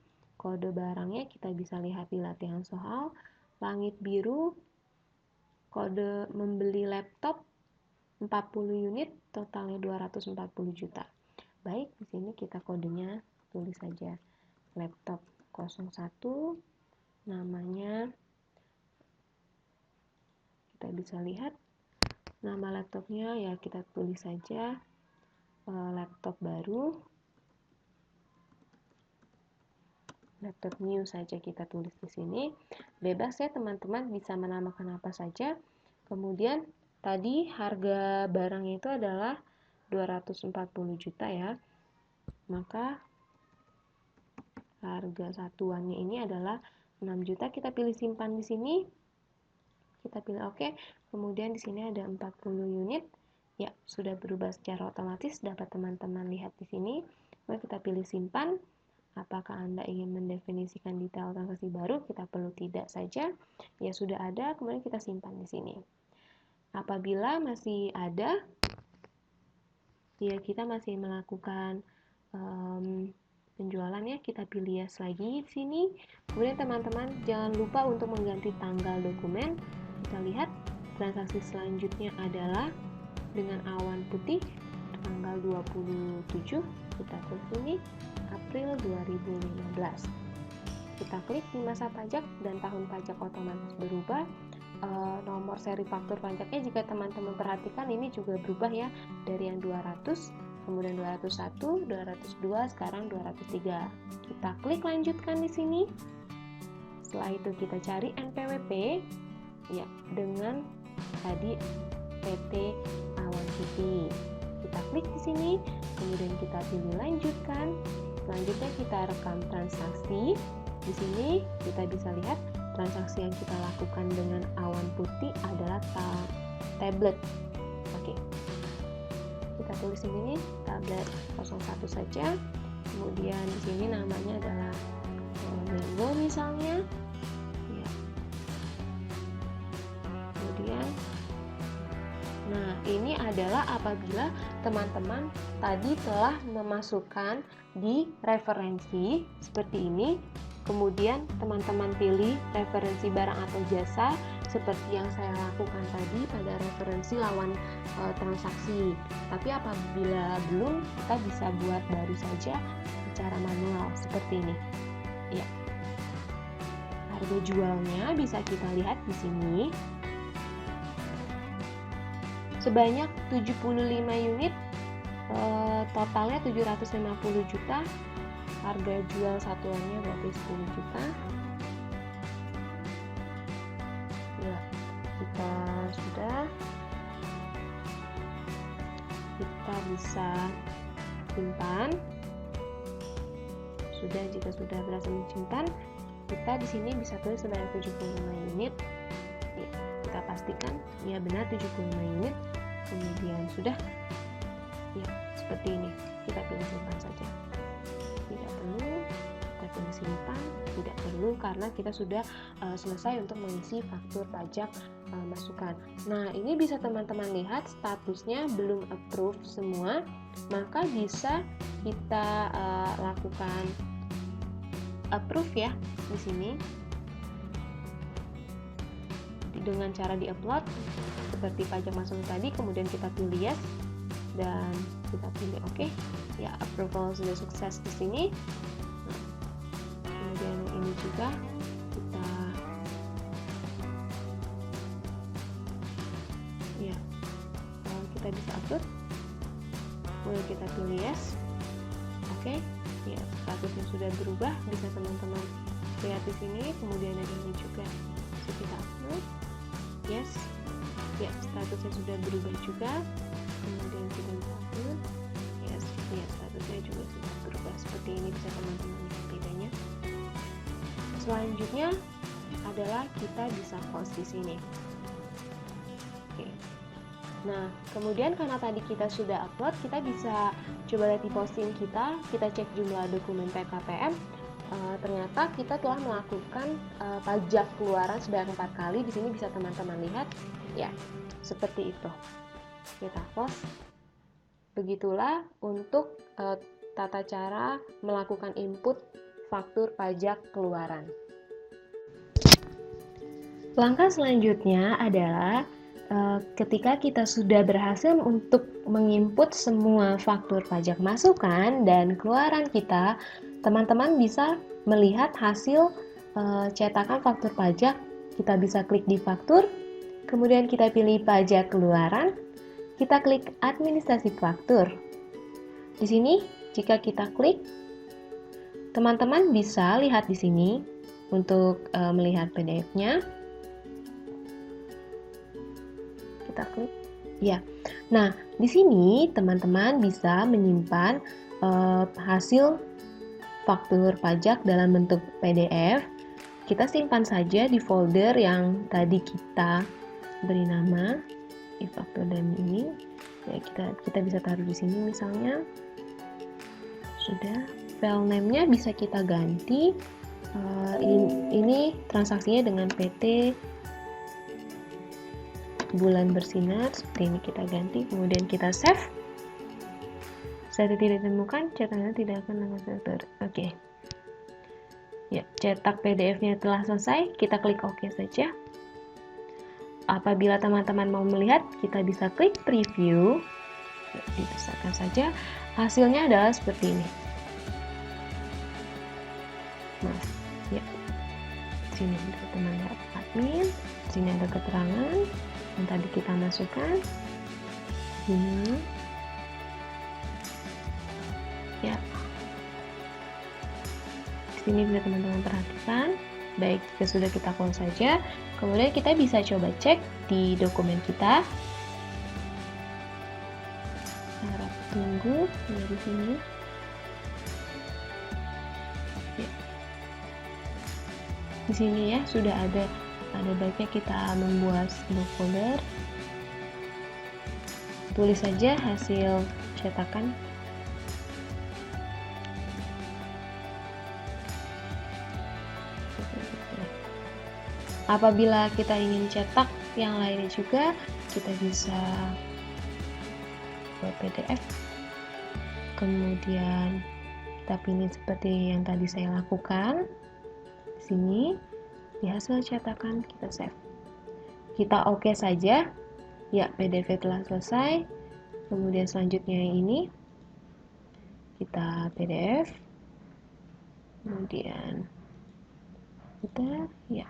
kode barangnya kita bisa lihat di latihan soal. Langit biru, kode membeli laptop 40 unit, totalnya 240 juta. Baik, di sini kita kodenya tulis saja laptop 01, namanya kita bisa lihat nama laptopnya ya, kita tulis saja laptop baru, laptop new saja kita tulis di sini. Bebas ya teman-teman, bisa menamakan apa saja. Kemudian tadi harga barangnya itu adalah 240 juta ya. Maka harga satuannya ini adalah 6 juta. Kita pilih simpan di sini. Kita pilih oke. Kemudian di sini ada 40 unit. Ya, sudah berubah secara otomatis, dapat teman-teman lihat di sini. Maka kita pilih simpan. Apakah Anda ingin mendefinisikan detail transaksi baru? Kita perlu tidak saja. Ya sudah ada, kemudian kita simpan di sini. Apabila masih ada, ya kita masih melakukan penjualan ya, kita pilih yes lagi di sini. Kemudian teman-teman jangan lupa untuk mengganti tanggal dokumen. Kita lihat transaksi selanjutnya adalah dengan awan putih tanggal 27, kita tulis ini April 2015. Kita klik di masa pajak dan tahun pajak otomatis berubah. Nomor seri faktur pajaknya jika teman-teman perhatikan ini juga berubah ya, dari yang 200 kemudian 201, 202, sekarang 203. Kita klik lanjutkan di sini. Setelah itu kita cari NPWP ya dengan tadi PT Awan Putih. Kita klik di sini, kemudian kita pilih lanjutkan. Selanjutnya kita rekam transaksi. Di sini kita bisa lihat transaksi yang kita lakukan dengan awan putih adalah tablet. Oke. Kita tulis di sini tablet 01 saja. Kemudian di sini namanya adalah Mango misalnya. Ya. Kemudian nah, ini adalah apabila teman-teman tadi telah memasukkan di referensi seperti ini. Kemudian teman-teman pilih referensi barang atau jasa seperti yang saya lakukan tadi pada referensi lawan transaksi. Tapi apabila belum, kita bisa buat baru saja secara manual seperti ini. Ya. Harga jualnya bisa kita lihat di sini. Sebanyak 75 unit, totalnya 750 juta. Harga jual satuannya berarti 10 juta. Ya, kita sudah. Kita bisa simpan. Sudah, jika sudah berhasil disimpan, kita di sini bisa tulis sebanyak 75 unit. Ya, kita pastikan ya benar 75 unit. Kemudian sudah. Ya, seperti ini. Kita pilih simpan saja. Tidak perlu kita pilih simpan, tidak perlu karena kita sudah selesai untuk mengisi faktur pajak masukan. Nah, ini bisa teman-teman lihat statusnya belum approve semua, maka bisa kita lakukan approve ya di sini dengan cara di-upload seperti pajak masuk tadi. Kemudian kita pilih yes dan kita pilih oke. Ya, approval sudah sukses di sini. Nah, kemudian ini juga kita bisa upload. Kemudian kita pilih yes. Oke. Ya, statusnya sudah berubah, bisa teman-teman lihat di sini. Kemudian ada ini juga bisa kita upload. Yes. Ya, statusnya sudah berubah juga. Kemudian kita bisa upload. Ya, statusnya juga sudah berubah seperti ini, bisa teman-teman lihat bedanya. Selanjutnya adalah kita bisa post di sini. Oke. Nah, kemudian karena tadi kita sudah upload, kita bisa coba lihat di posting kita cek jumlah dokumen PKPM. Ternyata kita telah melakukan pajak keluaran sebanyak 4 kali. Di sini bisa teman-teman lihat, ya, seperti itu. Kita post. Begitulah untuk tata cara melakukan input faktur pajak keluaran. Langkah selanjutnya adalah ketika kita sudah berhasil untuk menginput semua faktur pajak masukan dan keluaran kita, teman-teman bisa melihat hasil cetakan faktur pajak. Kita bisa klik di faktur, kemudian kita pilih pajak keluaran, kita klik administrasi faktur. Di sini, jika kita klik, teman-teman bisa lihat di sini untuk melihat PDF-nya. Kita klik, ya. Nah, di sini teman-teman bisa menyimpan hasil faktur pajak dalam bentuk PDF. Kita simpan saja di folder yang tadi kita beri nama e-faktur dan ini. Ya, kita bisa taruh di sini misalnya. Sudah, file name-nya bisa kita ganti. Ini transaksinya dengan PT Bulan Bersinar, seperti ini kita ganti, kemudian kita save. Saat tidak ditemukan, cetakannya tidak akan tersetor. Oke. Ya, cetak PDF-nya telah selesai, kita klik OK saja. Apabila teman-teman mau melihat, kita bisa klik preview. Ya, dibesarkan saja. Hasilnya adalah seperti ini. Nah, ya. Sini teman-teman lihat admin, sini ada keterangan yang tadi kita masukkan. Ini ya, di sini bisa teman-teman perhatikan. Baik, jika sudah kita close saja, kemudian kita bisa coba cek di dokumen kita. Harap tunggu di sini. Ya. Di sini ya sudah ada baiknya kita membuat sebuah folder. Tulis saja hasil cetakan. Apabila kita ingin cetak yang lainnya juga, kita bisa buat PDF. Kemudian kita pilih seperti yang tadi saya lakukan. Di sini di hasil cetakan kita save. Kita OK saja. Ya, PDF telah selesai. Kemudian selanjutnya ini kita PDF. Kemudian kita ya.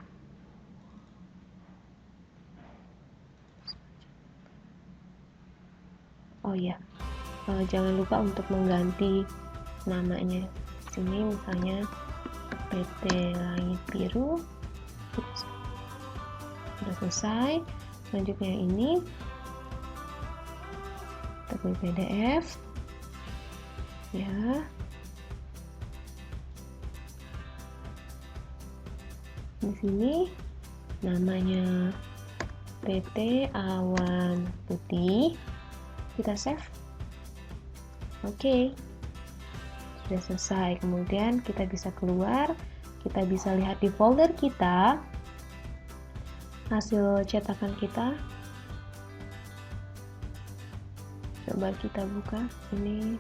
Oh ya, jangan lupa untuk mengganti namanya. Di sini misalnya PT Langit Biru. Sudah selesai. Selanjutnya ini kita klik PDF ya. Di sini namanya PT Awan Putih. Kita save. Oke. Sudah selesai. Kemudian kita bisa keluar. Kita bisa lihat di folder kita hasil cetakan kita. Coba kita buka ini.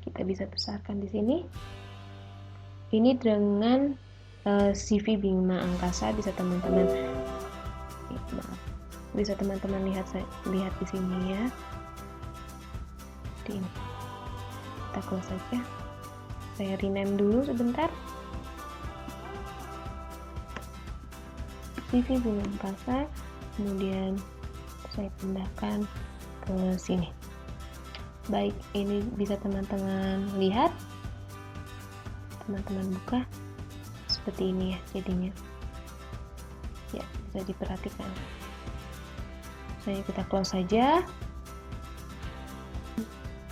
Kita bisa besarkan di sini. Ini dengan CV Bima Angkasa, bisa teman-teman lihat di sini ya. Di ini. Kita close saja. Saya rename dulu sebentar. CV Bima Angkasa, kemudian saya pindahkan ke sini. Baik, ini bisa teman-teman lihat. Teman-teman buka seperti ini ya jadinya. Ya, bisa diperhatikan. Saya kita close saja.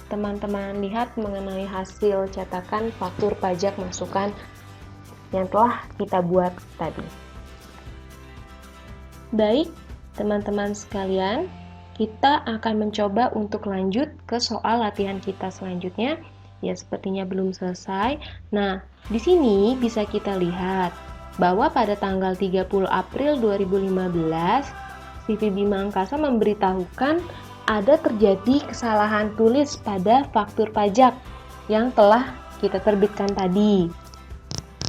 Teman-teman lihat mengenai hasil cetakan faktur pajak masukan yang telah kita buat tadi. Baik, teman-teman sekalian, kita akan mencoba untuk lanjut ke soal latihan kita selanjutnya. Ya, sepertinya belum selesai. Nah, di sini bisa kita lihat bahwa pada tanggal 30 April 2015, CV Bima Angkasa memberitahukan ada terjadi kesalahan tulis pada faktur pajak yang telah kita terbitkan tadi.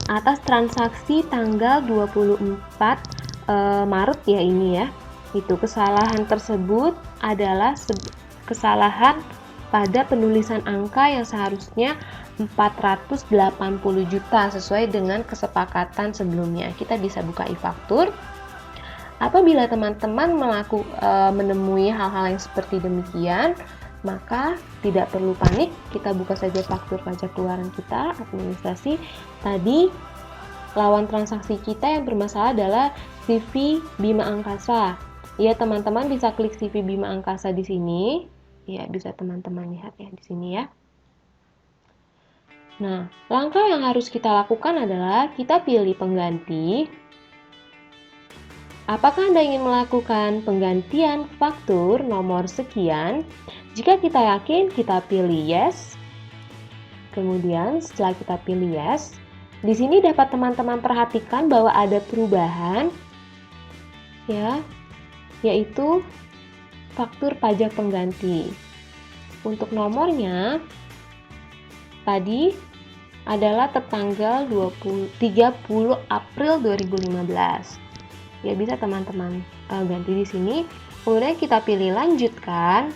Atas transaksi tanggal 24 Maret ya ini ya. Itu kesalahan tersebut adalah kesalahan pada penulisan angka yang seharusnya 480 juta sesuai dengan kesepakatan sebelumnya. Kita bisa buka e-faktur. Apabila teman-teman menemui hal-hal yang seperti demikian, maka tidak perlu panik, kita buka saja faktur pajak keluaran kita, administrasi. Tadi lawan transaksi kita yang bermasalah adalah CV Bima Angkasa. Ya, teman-teman bisa klik CV Bima Angkasa di sini. Ya, bisa teman-teman lihat ya di sini ya. Nah, langkah yang harus kita lakukan adalah kita pilih pengganti. Apakah Anda ingin melakukan penggantian faktur nomor sekian? Jika kita yakin, kita pilih yes. Kemudian setelah kita pilih yes, di sini dapat teman-teman perhatikan bahwa ada perubahan ya, yaitu faktur pajak pengganti. Untuk nomornya tadi adalah tertanggal 30 April 2015. Ya, bisa teman-teman ganti di sini. Kemudian kita pilih lanjutkan.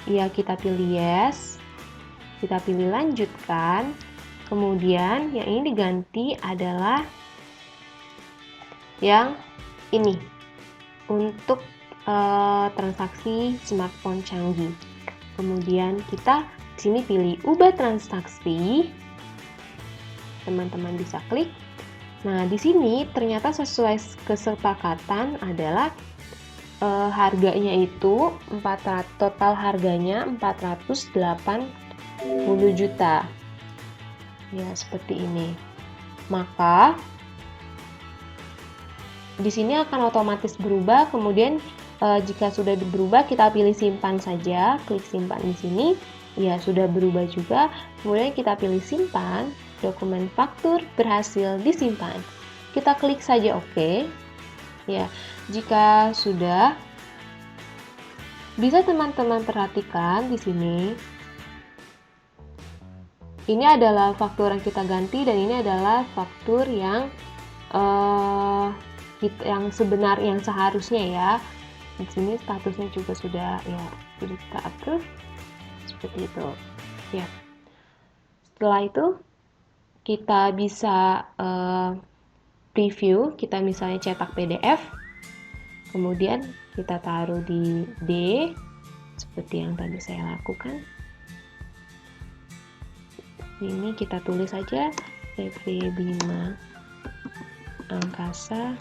Ya, kita pilih yes. Kita pilih lanjutkan. Kemudian yang ini diganti adalah yang ini untuk transaksi smartphone canggih. Kemudian kita di sini pilih ubah transaksi. Teman-teman bisa klik. Nah, di sini ternyata sesuai kesepakatan adalah harganya itu total harganya 480 juta. Ya, seperti ini. Maka di sini akan otomatis berubah. Kemudian jika sudah berubah, kita pilih simpan saja, klik simpan di sini. Ya, sudah berubah juga. Kemudian kita pilih simpan. Dokumen faktur berhasil disimpan. Kita klik saja OK. Ya, jika sudah, bisa teman-teman perhatikan di sini. Ini adalah faktur yang kita ganti dan ini adalah faktur yang sebenarnya, yang seharusnya ya. Di sini statusnya juga sudah kita approve seperti itu. Ya. Setelah itu kita bisa preview, kita misalnya cetak PDF, kemudian kita taruh di D, seperti yang tadi saya lakukan. Ini kita tulis saja CV Bima Angkasa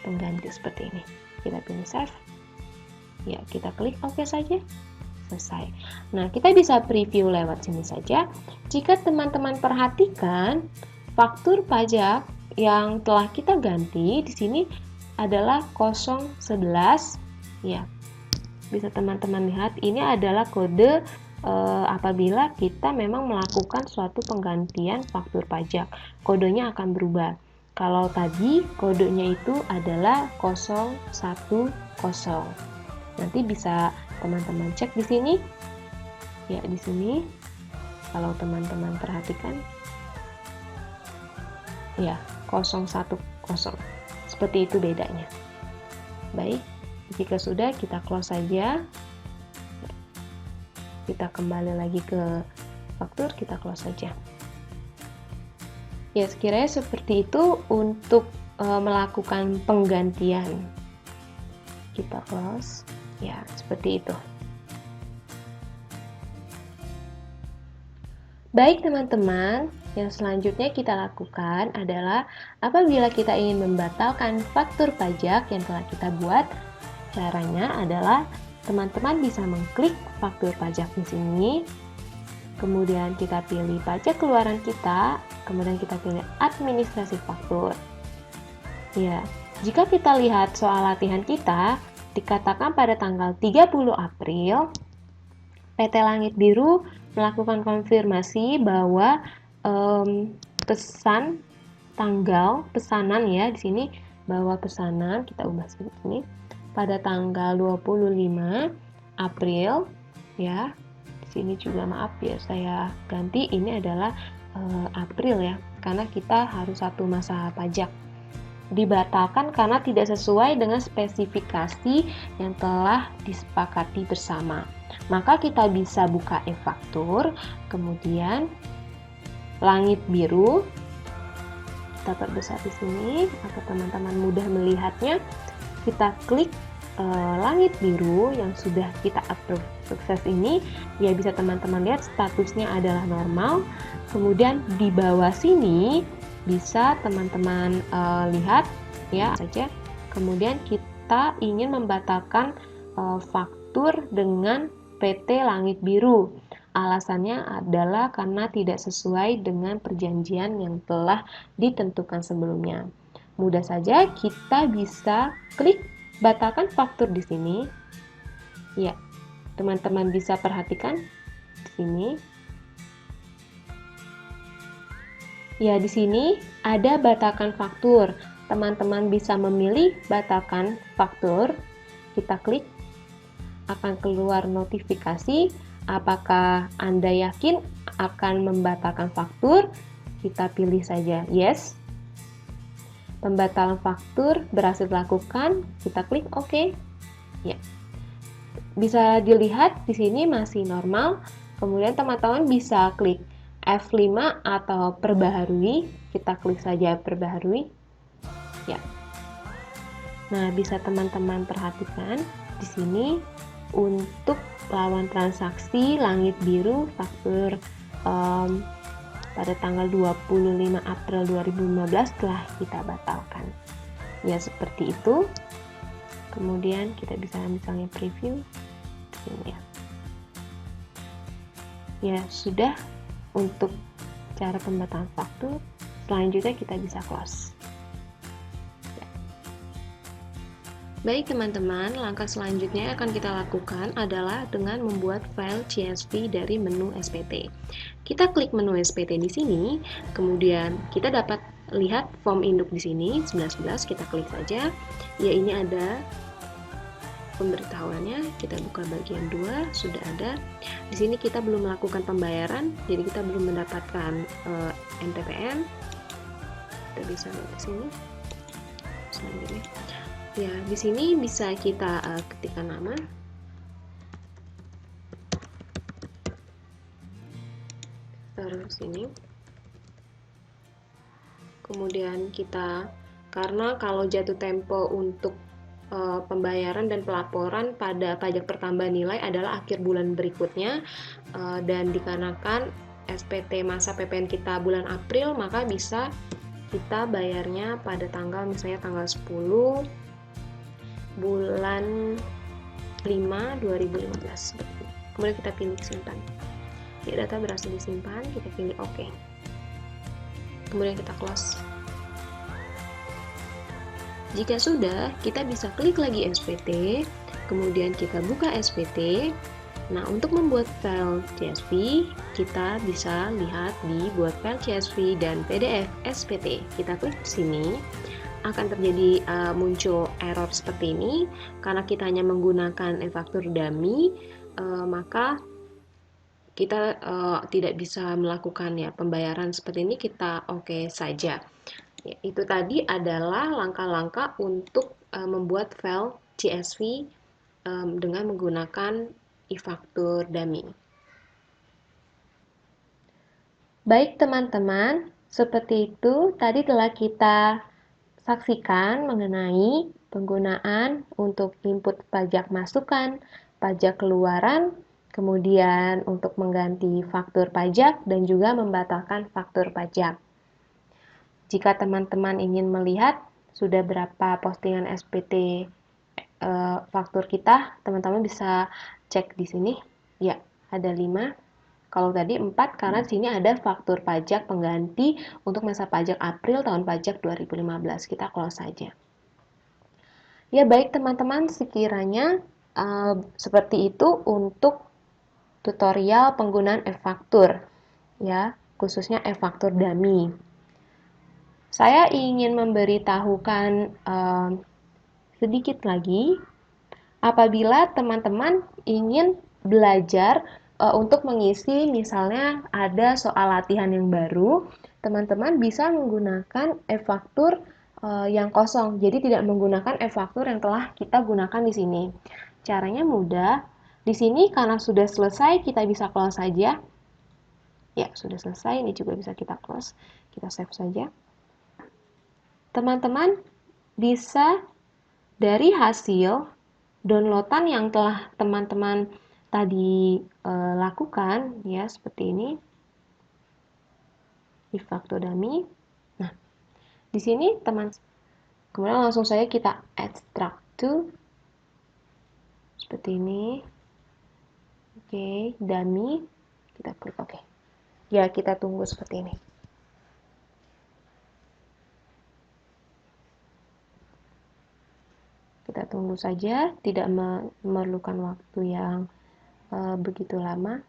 pengganti seperti ini. Kita pilih save. Ya, kita klik OK saja. Selesai. Nah, kita bisa preview lewat sini saja. Jika teman-teman perhatikan, faktur pajak yang telah kita ganti di sini adalah 011. Ya, bisa teman-teman lihat, ini adalah kode apabila kita memang melakukan suatu penggantian faktur pajak. Kodenya akan berubah. Kalau tadi kodenya itu adalah 010. Nanti bisa teman-teman cek di sini. Ya, di sini kalau teman-teman perhatikan ya 010. Seperti itu bedanya. Baik, jika sudah kita close saja. Kita kembali lagi ke faktur, kita close saja. Ya, sekiranya seperti itu untuk melakukan penggantian. Kita close. Ya, seperti itu. Baik teman-teman, yang selanjutnya kita lakukan adalah apabila kita ingin membatalkan faktur pajak yang telah kita buat, caranya adalah teman-teman bisa mengklik faktur pajak di sini, kemudian kita pilih pajak keluaran kita, kemudian kita pilih administrasi faktur. Ya, jika kita lihat soal latihan kita, dikatakan pada tanggal 30 April, PT Langit Biru melakukan konfirmasi bahwa pesanan ya di sini, bahwa pesanan kita ubah sini pada tanggal 25 April, ya. Di sini juga maaf ya, saya ganti, ini adalah April ya, karena kita harus satu masa pajak. Dibatalkan karena tidak sesuai dengan spesifikasi yang telah disepakati bersama. Maka kita bisa buka e-faktur, kemudian langit biru, kita perbesar di sini agar teman-teman mudah melihatnya. Kita klik langit biru yang sudah kita approve sukses ini, ya bisa teman-teman lihat statusnya adalah normal. Kemudian di bawah sini bisa teman-teman lihat ya saja. Kemudian kita ingin membatalkan faktur dengan PT Langit Biru. Alasannya adalah karena tidak sesuai dengan perjanjian yang telah ditentukan sebelumnya. Mudah saja kita bisa klik batalkan faktur di sini. Ya, teman-teman bisa perhatikan di sini. Ya, di sini ada batalkan faktur. Teman-teman bisa memilih batalkan faktur. Kita klik, akan keluar notifikasi. Apakah Anda yakin akan membatalkan faktur? Kita pilih saja yes. Pembatalan faktur berhasil dilakukan, kita klik OK. Ya. Bisa dilihat di sini masih normal. Kemudian teman-teman bisa klik F5 atau perbaharui. Kita klik saja perbaharui. Ya. Nah, bisa teman-teman perhatikan di sini untuk lawan transaksi langit biru faktur pada tanggal 25 April 2015 telah kita batalkan. Ya, seperti itu. Kemudian kita bisa misalnya preview sini ya. Ya, sudah untuk cara pembatalan faktur. Selanjutnya kita bisa close. Ya. Baik teman-teman, langkah selanjutnya yang akan kita lakukan adalah dengan membuat file CSV dari menu SPT. Kita klik menu SPT di sini, kemudian kita dapat lihat form induk di sini 19, kita klik saja. Ya, ini ada pemberitahuannya. Kita buka bagian 2, sudah ada. Di sini kita belum melakukan pembayaran, jadi kita belum mendapatkan NPPN. Kita bisa lihat di sini. Selanjutnya. Ya, di sini bisa kita ketikkan nama. Taruh sini. Kemudian kita, karena kalau jatuh tempo untuk pembayaran dan pelaporan pada pajak pertambahan nilai adalah akhir bulan berikutnya, dan dikarenakan SPT masa PPN kita bulan April, maka bisa kita bayarnya pada tanggal misalnya tanggal 10 bulan 5 2015. Kemudian kita pilih simpan. Ya, data berhasil disimpan, kita pilih OK. Kemudian kita close. Jika sudah, kita bisa klik lagi SPT, kemudian kita buka SPT. Nah, untuk membuat file CSV, kita bisa lihat di buat file CSV dan PDF SPT. Kita klik di sini, akan terjadi muncul error seperti ini karena kita hanya menggunakan e-faktur dummy, maka kita tidak bisa melakukan ya pembayaran seperti ini. Kita OK saja. Ya, itu tadi adalah langkah-langkah untuk membuat file CSV dengan menggunakan e-faktur dummy. Baik teman-teman, seperti itu tadi telah kita saksikan mengenai penggunaan untuk input pajak masukan, pajak keluaran, kemudian untuk mengganti faktur pajak dan juga membatalkan faktur pajak. Jika teman-teman ingin melihat sudah berapa postingan SPT faktur kita, teman-teman bisa cek di sini. Ya, ada 5. Kalau tadi 4 karena di sini ada faktur pajak pengganti untuk masa pajak April tahun pajak 2015. Kita close saja. Ya, baik teman-teman, sekiranya seperti itu untuk tutorial penggunaan e-faktur, ya, khususnya e-faktur dummy. Saya ingin memberitahukan sedikit lagi Apabila teman-teman ingin belajar untuk mengisi, misalnya ada soal latihan yang baru, teman-teman bisa menggunakan e-faktur yang kosong, jadi tidak menggunakan e-faktur yang telah kita gunakan di sini. Caranya mudah. Di sini karena sudah selesai, kita bisa close saja. Ya, sudah selesai. Ini juga bisa kita close. Kita save saja. Teman-teman bisa dari hasil downloadan yang telah teman-teman tadi lakukan, ya seperti ini. E-faktur dummy. Nah, di sini teman, kemudian langsung saja kita extract to seperti ini. Oke, dummy. Kita klik oke. Ya, kita tunggu seperti ini. Kita tunggu saja, tidak memerlukan waktu yang begitu lama.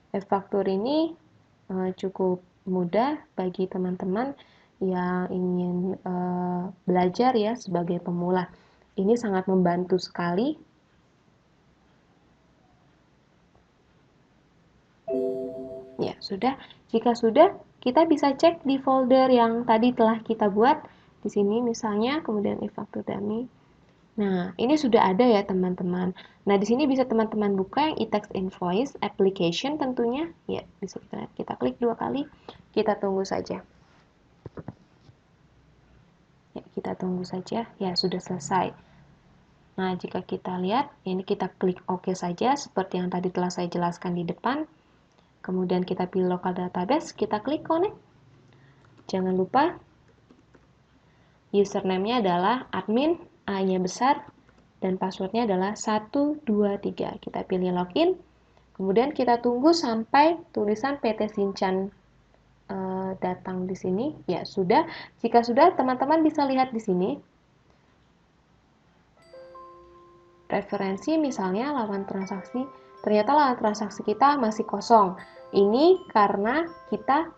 E-faktur ini cukup mudah bagi teman-teman yang ingin belajar ya sebagai pemula. Ini sangat membantu sekali. Ya, sudah. Jika sudah, kita bisa cek di folder yang tadi telah kita buat. Di sini misalnya, kemudian e-faktur dummy. Nah, ini sudah ada ya teman-teman. Nah, di sini bisa teman-teman buka yang e-tax invoice application tentunya. Ya, bisa kita klik 2 kali. Kita tunggu saja. Ya, kita tunggu saja. Ya, sudah selesai. Nah, jika kita lihat, ini kita klik OK saja seperti yang tadi telah saya jelaskan di depan. Kemudian kita pilih local database, kita klik connect. Jangan lupa username-nya adalah admin, A-nya besar, dan password-nya adalah 123. Kita pilih login, kemudian kita tunggu sampai tulisan PT Sinchan datang di sini. Ya, sudah. Jika sudah, teman-teman bisa lihat di sini. Referensi misalnya lawan transaksi, ternyata lawan transaksi kita masih kosong. Ini karena kita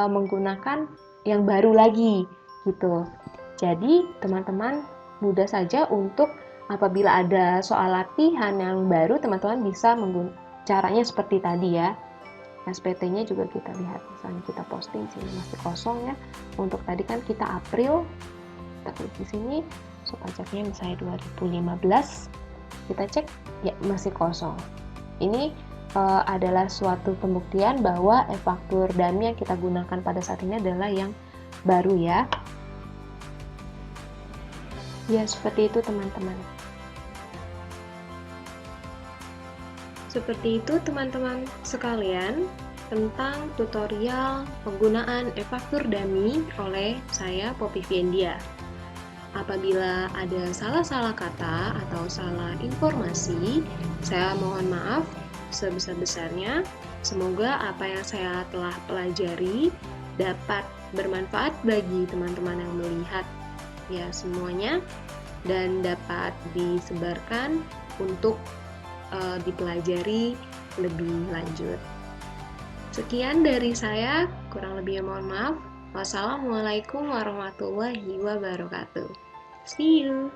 menggunakan yang baru lagi gitu. Jadi teman-teman mudah saja untuk apabila ada soal latihan yang baru, teman-teman bisa menggunakan caranya seperti tadi ya. SPT-nya juga kita lihat, misalnya kita posting sini masih kosong ya. Untuk tadi kan kita April, kita klik di sini, pajaknya misalnya 2015. Kita cek, ya masih kosong. Ini adalah suatu pembuktian bahwa e-faktur dummy yang kita gunakan pada saat ini adalah yang baru ya. Ya, seperti itu teman-teman. Seperti itu teman-teman sekalian tentang tutorial penggunaan e-faktur dummy oleh saya Poppy Viendia. Apabila ada salah-salah kata atau salah informasi, saya mohon maaf sebesar-besarnya. Semoga apa yang saya telah pelajari dapat bermanfaat bagi teman-teman yang melihat ya semuanya dan dapat disebarkan untuk dipelajari lebih lanjut. Sekian dari saya, kurang lebihnya mohon maaf. Wassalamualaikum warahmatullahi wabarakatuh. See you.